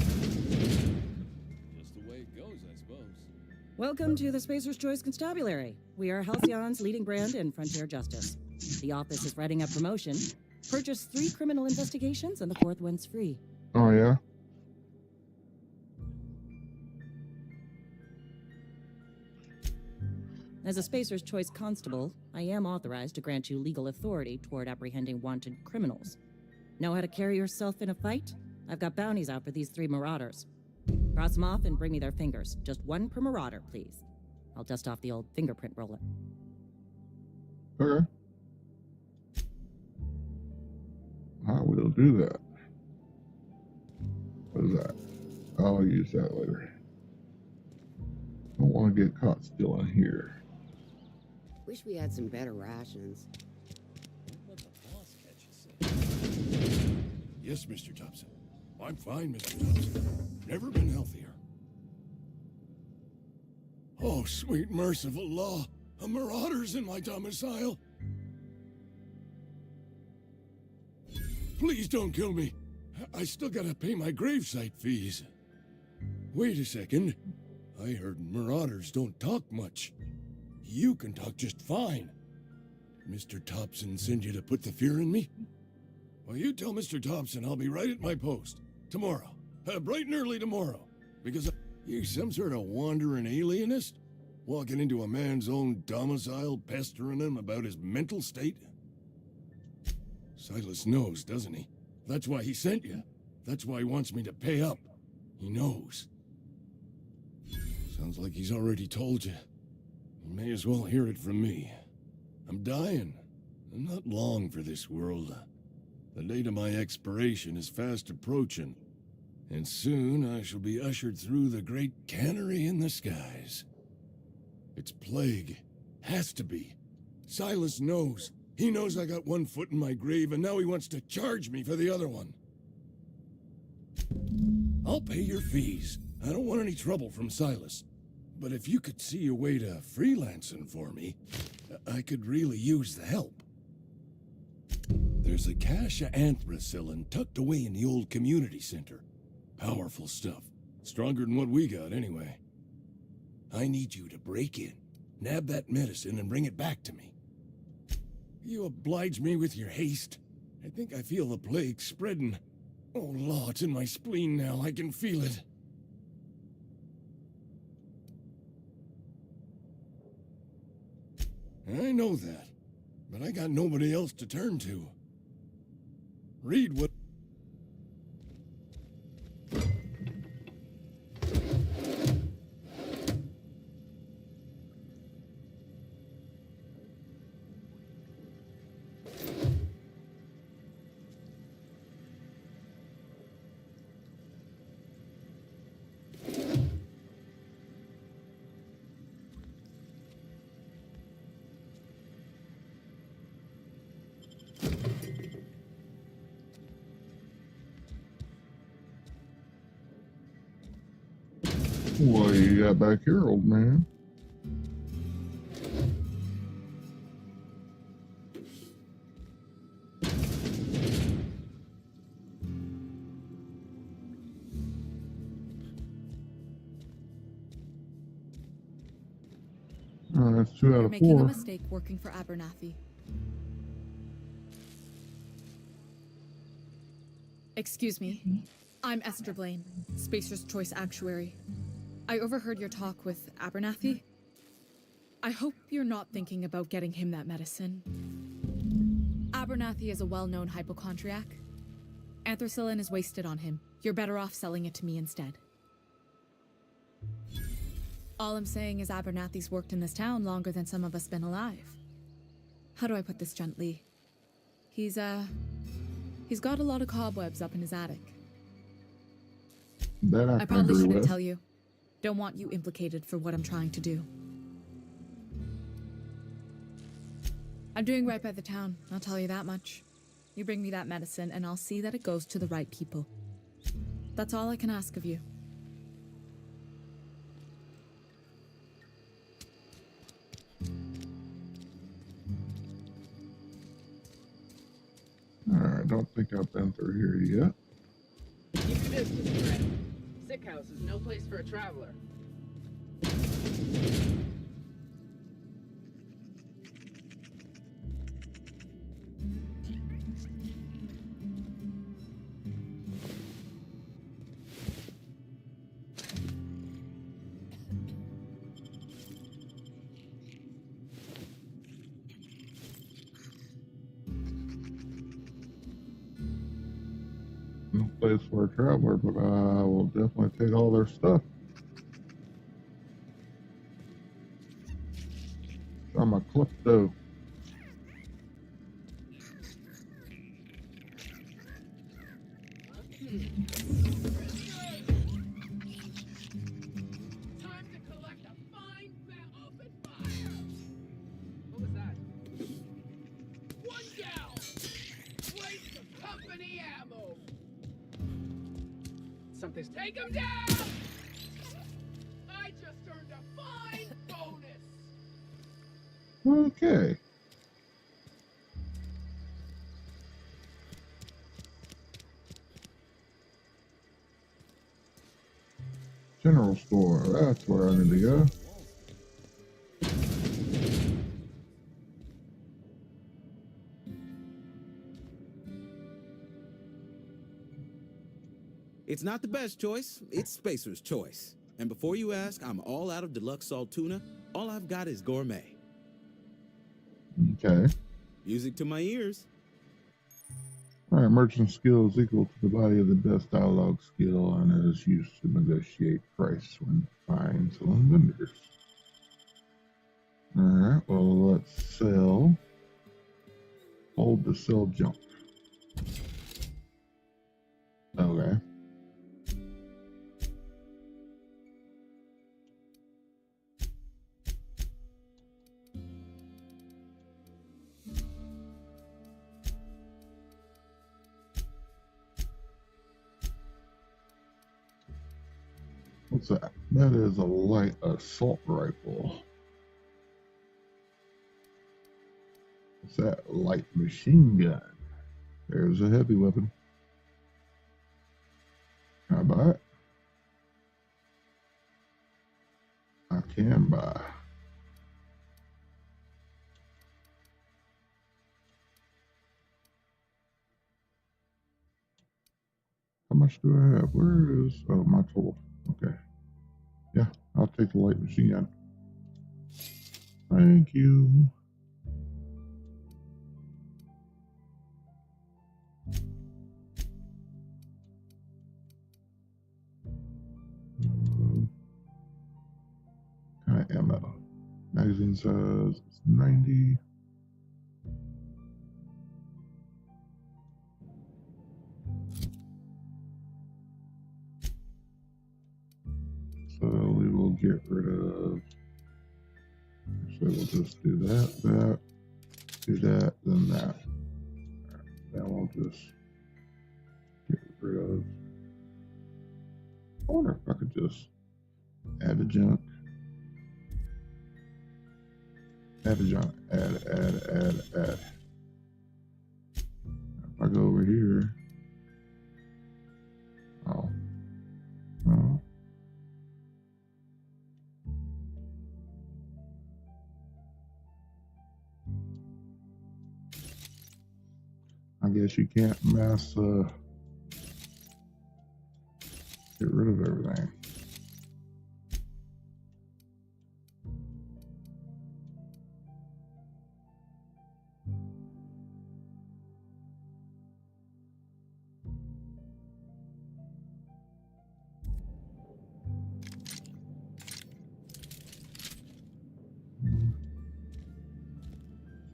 the way it goes, I suppose. Welcome to the Spacer's Choice Constabulary. We are Halcyon's leading brand in frontier justice. The office is writing up promotion. Purchase 3 criminal investigations and the 4th one's free. Oh, yeah? As a Spacer's Choice constable, I am authorized to grant you legal authority toward apprehending wanted criminals. Know how to carry yourself in a fight? I've got bounties out for these 3 marauders. Cross them off and bring me their fingers. Just 1 per marauder, please. I'll dust off the old fingerprint roller. Okay. I will do that. What is that? I'll use that later. Don't want to get caught stealing here. Wish we had some better rations. Let the boss catch you, Yes, Mr. Thompson. I'm fine, Mr. Thompson. Never been healthier. Oh, sweet merciful law. A marauder's in my domicile. Please don't kill me. I still gotta pay my gravesite fees. Wait a second. I heard marauders don't talk much. You can talk just fine. Mr. Thompson sent you to put the fear in me? Well, you tell Mr. Thompson I'll be right at my post. Tomorrow. Bright and early tomorrow. Because you some sort of wandering alienist? Walking into a man's own domicile, pestering him about his mental state? Silas knows, doesn't he? That's why he sent you. That's why he wants me to pay up. He knows. Sounds like he's already told you. You may as well hear it from me. I'm dying. I'm not long for this world. The date of my expiration is fast approaching, and soon I shall be ushered through the great cannery in the skies. It's plague. Has to be. Silas knows. He knows I got one foot in my grave, and now he wants to charge me for the other one. I'll pay your fees. I don't want any trouble from Silas. But if you could see a way to freelancing for me, I could really use the help. There's a cache of anthracillin tucked away in the old community center. Powerful stuff. Stronger than what we got, anyway. I need you to break in, nab that medicine, and bring it back to me. You oblige me with your haste. I think I feel the plague spreading. Oh, Law, it's in my spleen now. I can feel it. I know that, but I got nobody else to turn to. Read what... What do you got back here, old man? Oh, that's 2 out You're of making 4. a mistake working for Abernathy. Excuse me. I'm Esther Blaine, Spacer's Choice Actuary. I overheard your talk with Abernathy. I hope you're not thinking about getting him that medicine. Abernathy is a well-known hypochondriac. Anthracillin is wasted on him. You're better off selling it to me instead. All I'm saying is Abernathy's worked in this town longer than some of us been alive. How do I put this gently? He's got a lot of cobwebs up in his attic. That I probably agree shouldn't with. tell you. Don't want you implicated for what I'm trying to do. I'm doing right by the town, I'll tell you that much. You bring me that medicine and I'll see that it goes to the right people. That's all I can ask of you. Alright, don't think I've been through here yet. Keep your distance, friend. Sick house is no place for a traveler. No place for a traveler, but I will definitely take all their stuff. I'm a klepto. Time to collect a fine open fire! What was that? One down! Waste of company ammo! Something's... Take him down! I just earned a fine bonus! Okay. General store, that's where I need to go. It's not the best choice, it's Spacer's choice. And before you ask, I'm all out of deluxe salt tuna. All I've got is gourmet. Okay. Music to my ears. Alright, merchant skill is equal to the body of the best dialogue skill and is used to negotiate price when buying selling vendors. Alright, well, let's sell. Hold to sell junk. Okay. What's that? That is a light assault rifle. What's that? Light machine gun. There's a heavy weapon. Can I buy it? I can buy. How much do I have? Where is my total? Okay. Yeah, I'll take the light machine gun. Thank you. Kind of ammo. Magazine size is 90. So we will get rid of. So we'll just do that, do that, then that. Then we'll just get rid of. I wonder if I could just add a junk. Add a junk. Add. If I go over here. Oh. No. I guess you can't mass get rid of everything.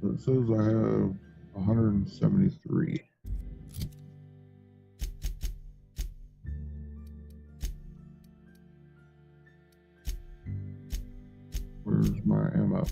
So it says I have 173. Where's my ammo?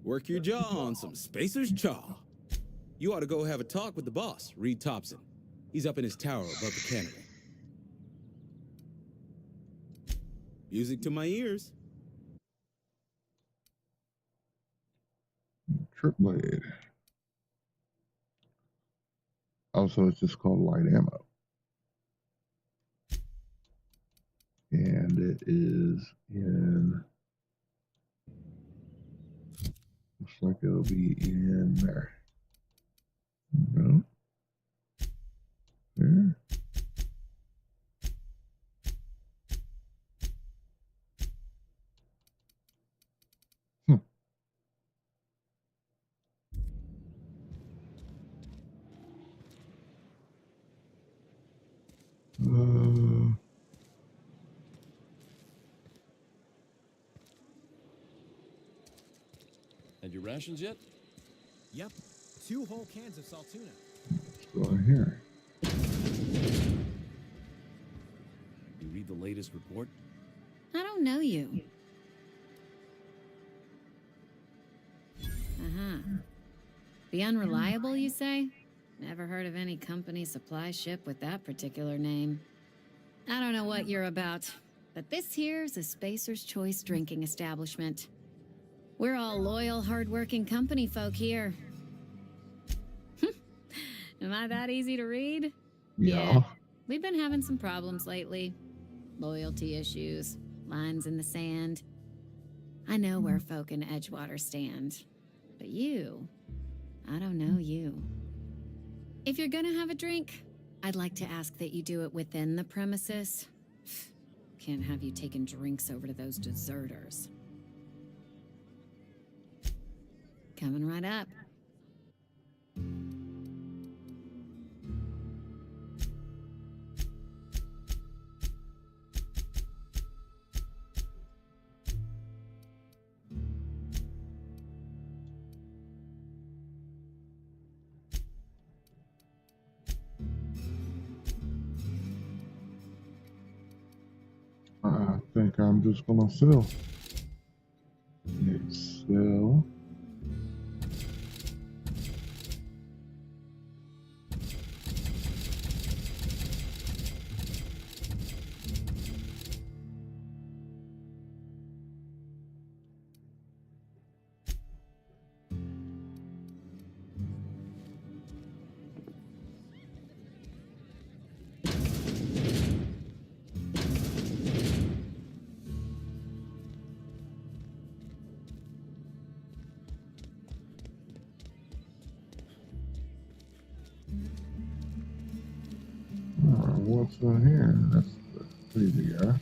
Work your jaw on some Spacer's Chaw. You ought to go have a talk with the boss, Reed Thompson. He's up in his tower above the cannery. Music to my ears. Trip blade. Also, it's just called light ammo. And it is in. Looks like it'll be in there. No. There. Had your rations yet? Yep. 2 whole cans of salt tuna. Let's go in here. You read the latest report? I don't know you. Uh-huh. The Unreliable, you say? Never heard of any company supply ship with that particular name. I don't know what you're about, but this here's a Spacer's Choice drinking establishment. We're all loyal, hardworking company folk here. Am I that easy to read? Yeah. We've been having some problems lately. Loyalty issues, lines in the sand. I know where folk in Edgewater stand. But you, I don't know you. If you're gonna have a drink, I'd like to ask that you do it within the premises. Can't have you taking drinks over to those deserters. Coming right up. I think I'm just gonna sell. Sell. What's in here? That's the crazy guy.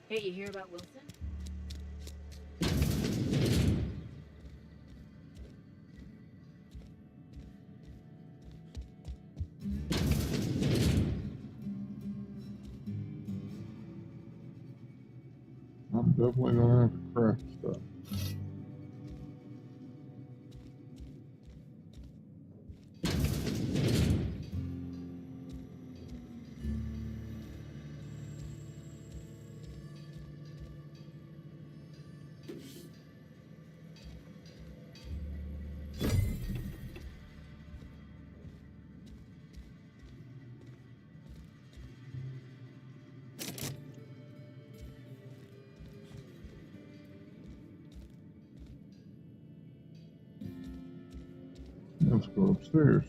Hey, you hear about Wilson? I'm definitely gonna have to craft stuff. Let's go upstairs.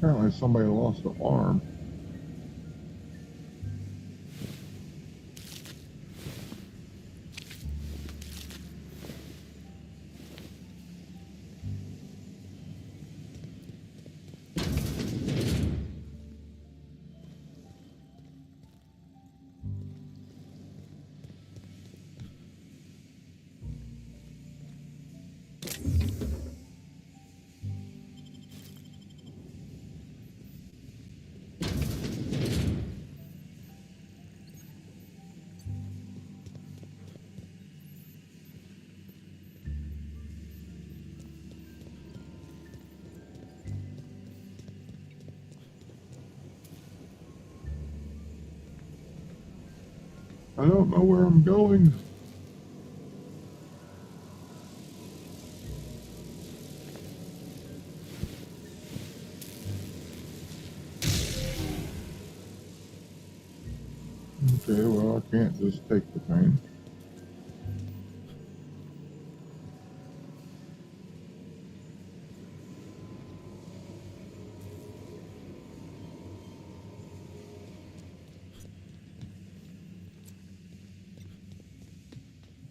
Apparently somebody lost an arm. I don't know where I'm going. Okay, well, I can't just take the thing.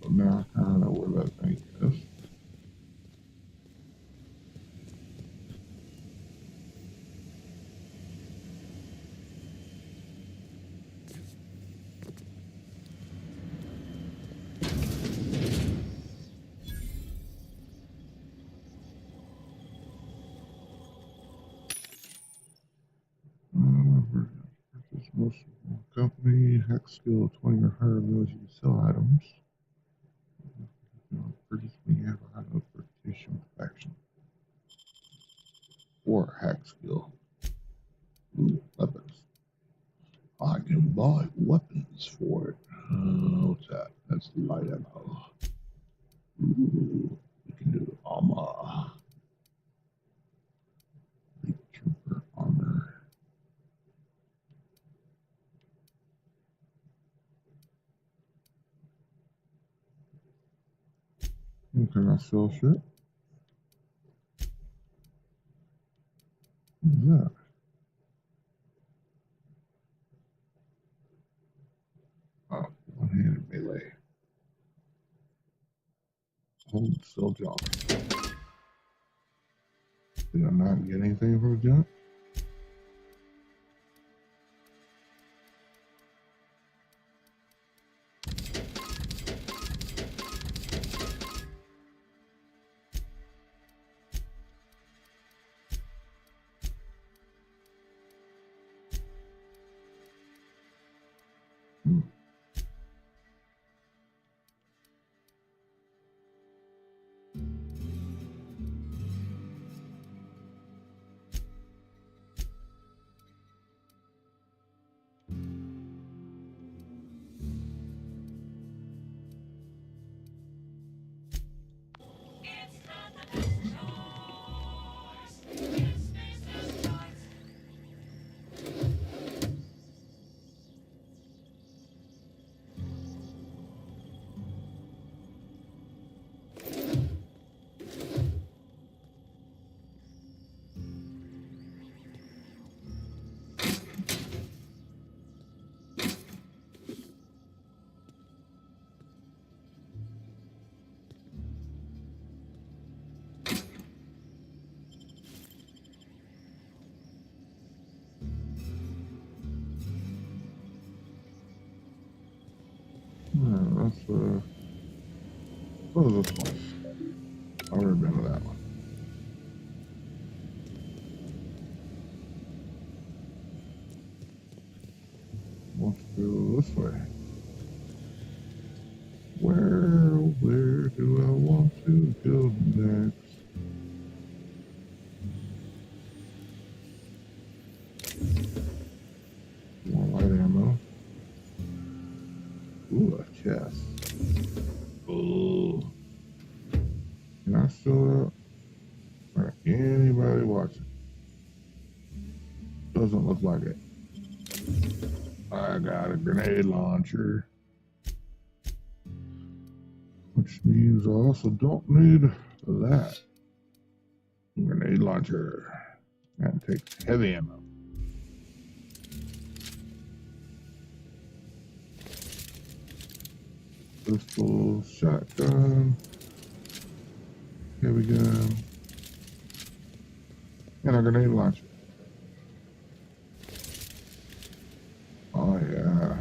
But now I kind of know where that thing is. Purchase most company, hack skill 20 or higher allows you to sell items. Purchase when you have a high enough reputation with action. Or hack skill. Ooh, weapons. I can buy weapons for it. What's that? That's light ammo. Ooh, we can do armor. Big trooper armor. Can I sell shit? What's that? Oh, one-handed melee. Hold still jump. Did I not get anything from the jump? That's what is this one? I remember that one. Let's go this way. Where do I want to go next? More light ammo. Ooh, a chest. Ooh. Can I still or anybody watching? Doesn't look like it. I got a grenade launcher. Which means I also don't need that. Grenade launcher. That takes heavy ammo. Pistol, shotgun, heavy gun, and a grenade launcher. Oh yeah.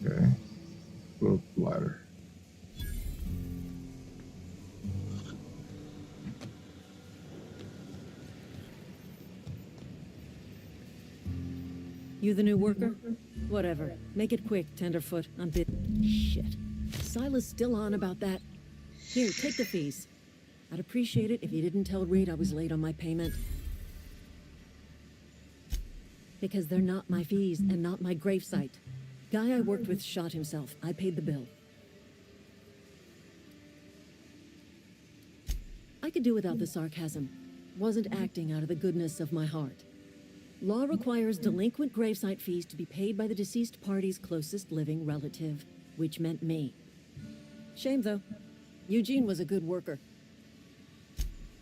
Okay. Go up the ladder. You the new worker? Whatever. Make it quick, Tenderfoot. I'm bit. Shit. Silas still on about that. Here, take the fees. I'd appreciate it if you didn't tell Reed I was late on my payment. Because they're not my fees and not my gravesite. Guy I worked with shot himself. I paid the bill. I could do without the sarcasm. Wasn't acting out of the goodness of my heart. Law requires delinquent gravesite fees to be paid by the deceased party's closest living relative, which meant me. Shame, though. Eugene was a good worker.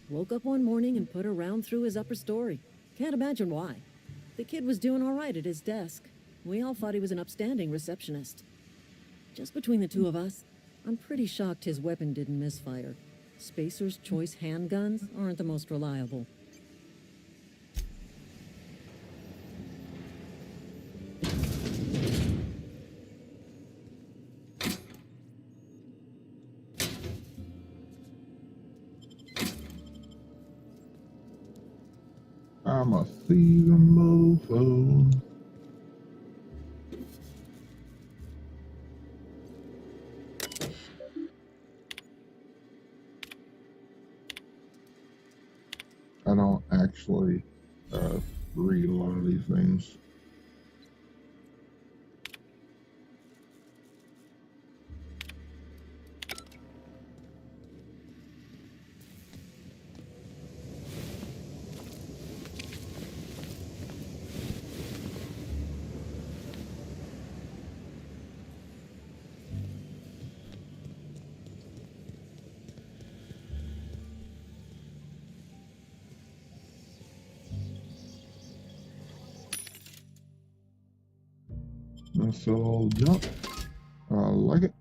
Woke up one morning and put a round through his upper story. Can't imagine why. The kid was doing all right at his desk. We all thought he was an upstanding receptionist. Just between the two of us, I'm pretty shocked his weapon didn't misfire. Spacer's Choice handguns aren't the most reliable. I'm a thieving mofo. I don't actually read a lot of these things. That's all junk. I like it.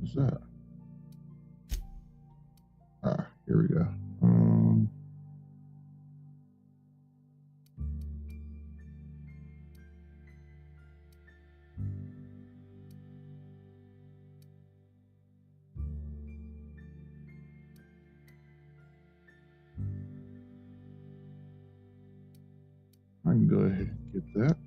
What's that? Ah, here we go. I can go ahead and get that.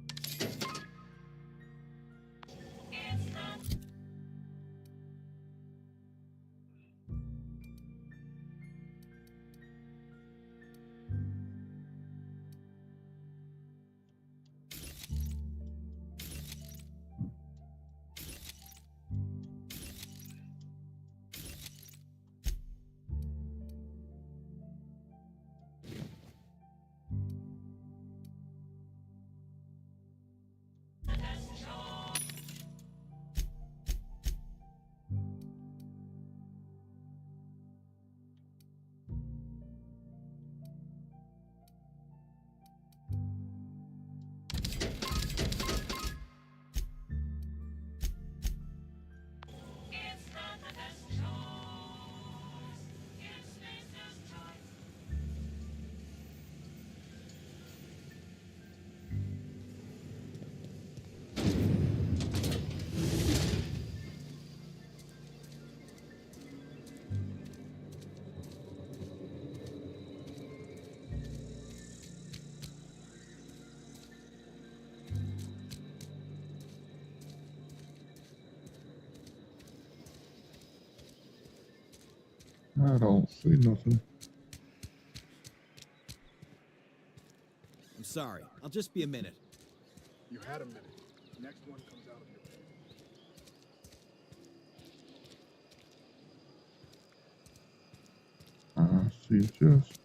I don't see nothing. I'm sorry. I'll just be a minute. You had a minute. Next one comes out of your pay. I see a chest.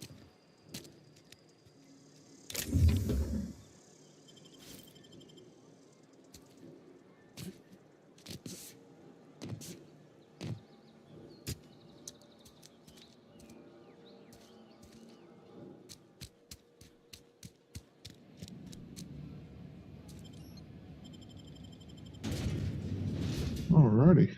Alrighty.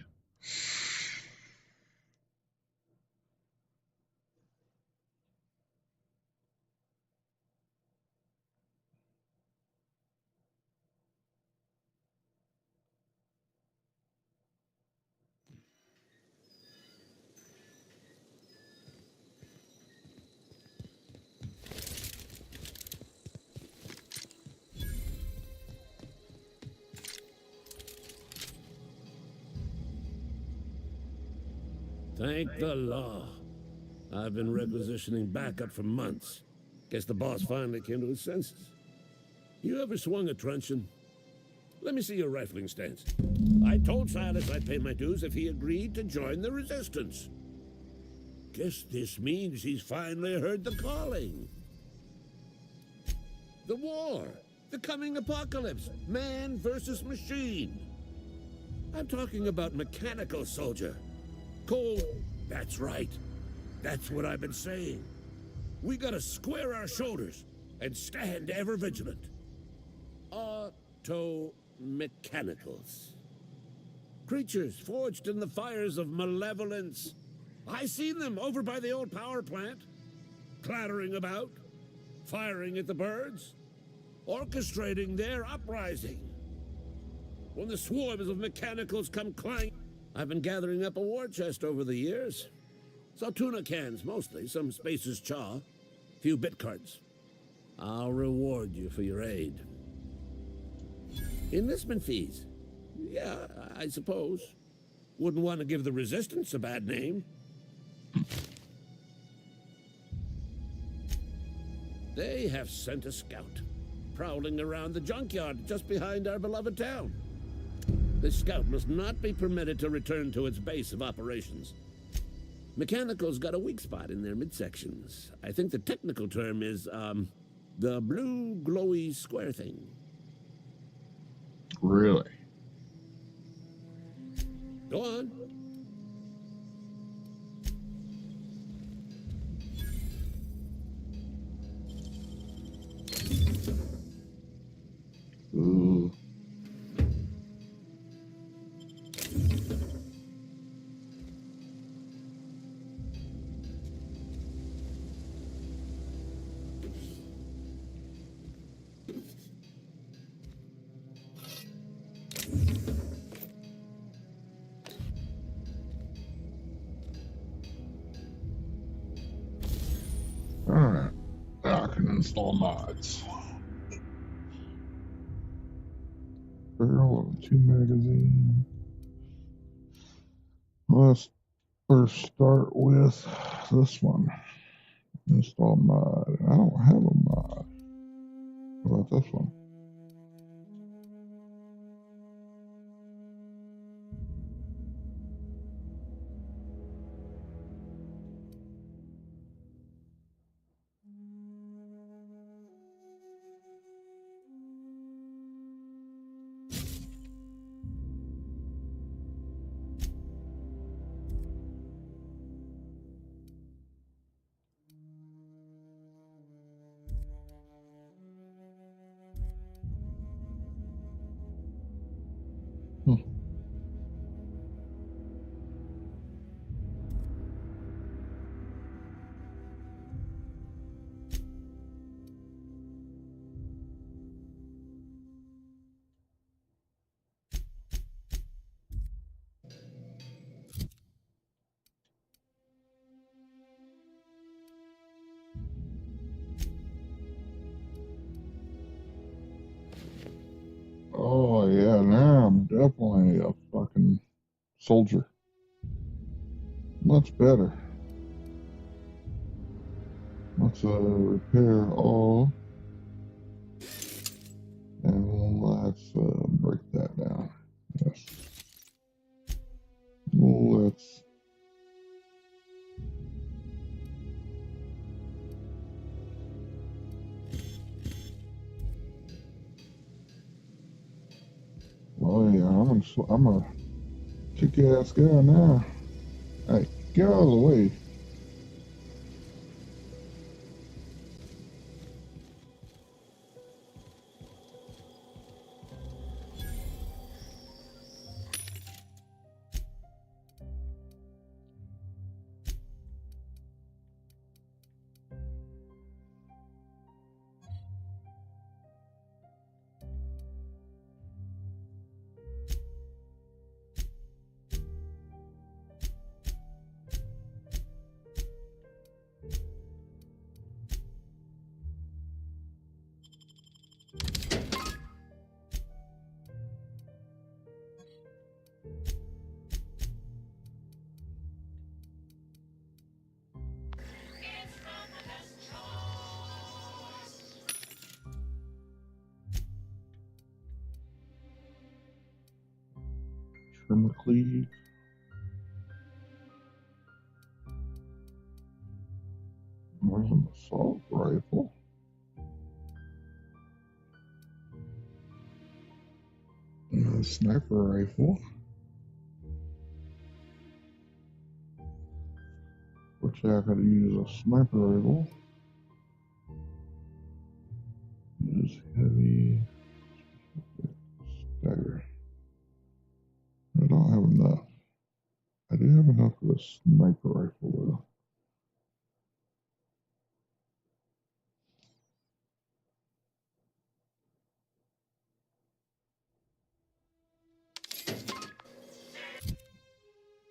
Thank the law. I've been requisitioning backup for months. Guess the boss finally came to his senses. You ever swung a truncheon? Let me see your rifling stance. I told Silas I'd pay my dues if he agreed to join the resistance. Guess this means he's finally heard the calling. The war. The coming apocalypse. Man versus machine. I'm talking about mechanical soldier. Cold. That's right. That's what I've been saying. We gotta square our shoulders and stand ever vigilant. Auto-mechanicals. Creatures forged in the fires of malevolence. I seen them over by the old power plant, clattering about, firing at the birds, orchestrating their uprising. When the swarms of mechanicals come clanging, I've been gathering up a war chest over the years. Saw tuna cans, mostly, some Spacer's chaw, few bit cards. I'll reward you for your aid. Enlistment fees. Yeah, I suppose. Wouldn't want to give the Resistance a bad name. They have sent a scout, prowling around the junkyard just behind our beloved town. This scout must not be permitted to return to its base of operations. Mechanicals got a weak spot in their midsections. I think the technical term is, the blue glowy square thing. Really? Go on. Ooh. Alright. Now I can install mods. Barrel of 2 magazine. Let's first start with this one. Install mod. I don't have a mod. What about this one? Oh yeah, now I'm definitely a fucking soldier. Much better. Let's repair all. And let's break that down. Yes. Let's oh yeah, I'm a kick-ass guy now. Hey, get out of the way. Trimmer Cleave. There's an assault rifle. And a sniper rifle. Which I could use a sniper rifle. Use heavy stagger. I don't have enough. I do have enough for the sniper rifle though.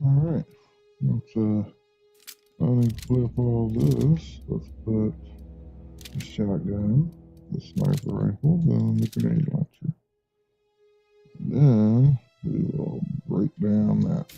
Alright. Let's unequip all this. Let's put the shotgun, the sniper rifle, then the grenade launcher. Then we will break down that.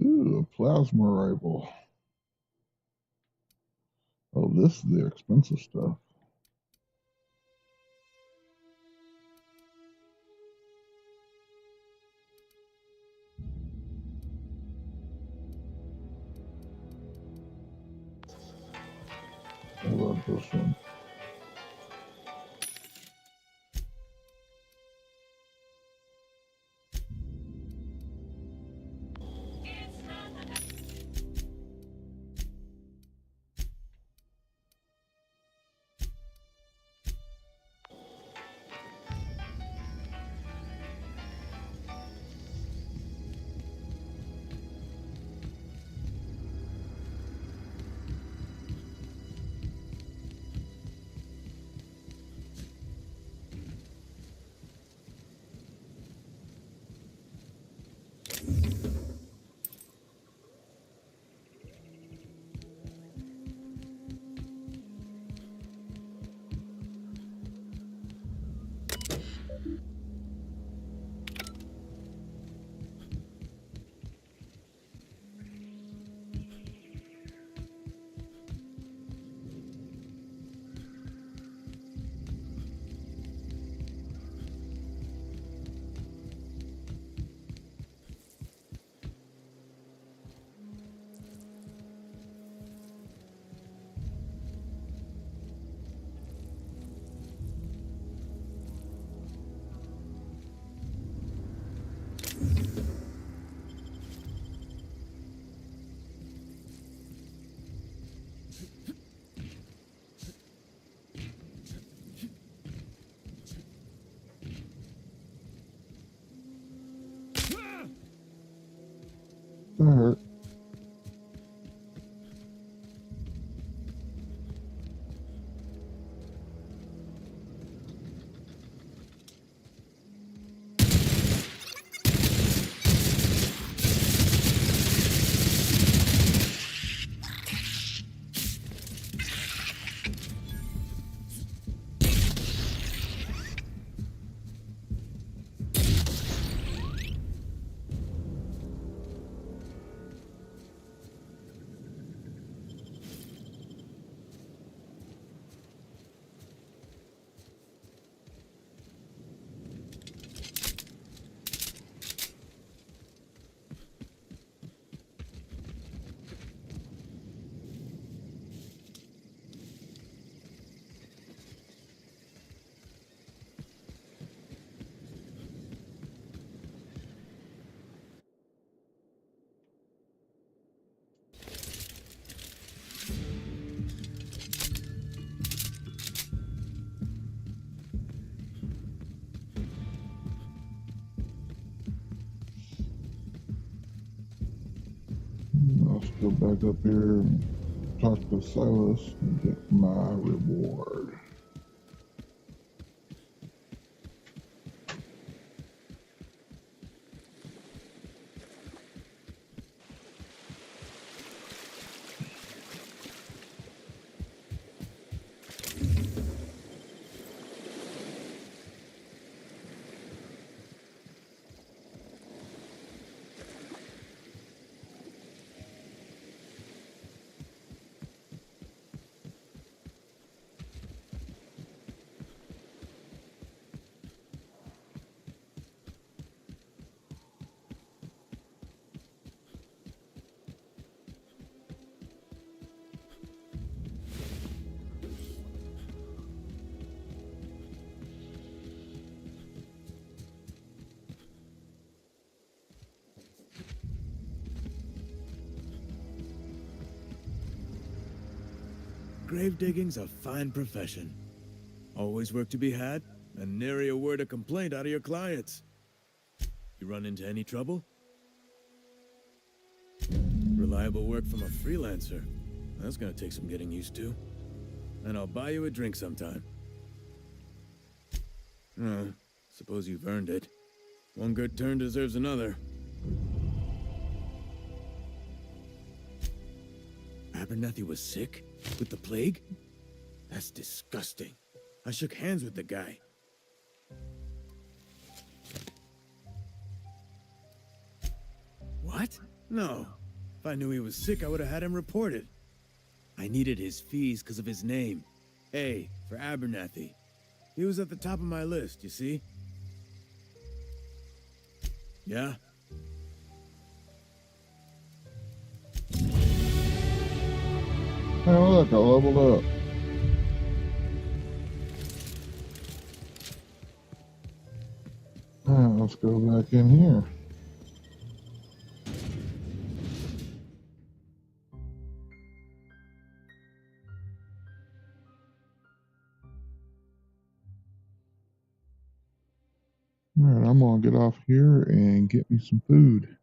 Ooh, a plasma rifle. Oh, this is the expensive stuff. What about this one? That hurt. Let's go back up here and talk to Silas and get my reward. grave digging's a fine profession. Always work to be had, and nary a word of complaint out of your clients. You run into any trouble? Reliable work from a freelancer. That's gonna take some getting used to. And I'll buy you a drink sometime. Suppose you've earned it. One good turn deserves another. Abernathy was sick? With the plague? That's disgusting. I shook hands with the guy. What? No. If I knew he was sick, I would have had him reported. I needed his fees because of his name. A, for Abernathy. He was at the top of my list, you see? Yeah? Hey, look, I leveled up. Alright, let's go back in here. Alright, I'm gonna get off here and get me some food.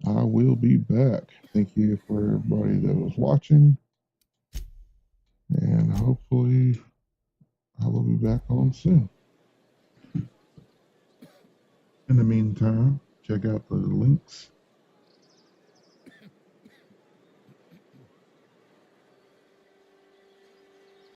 I will be back. Thank you for everybody that was watching. And hopefully I will be back on soon. In the meantime, check out the links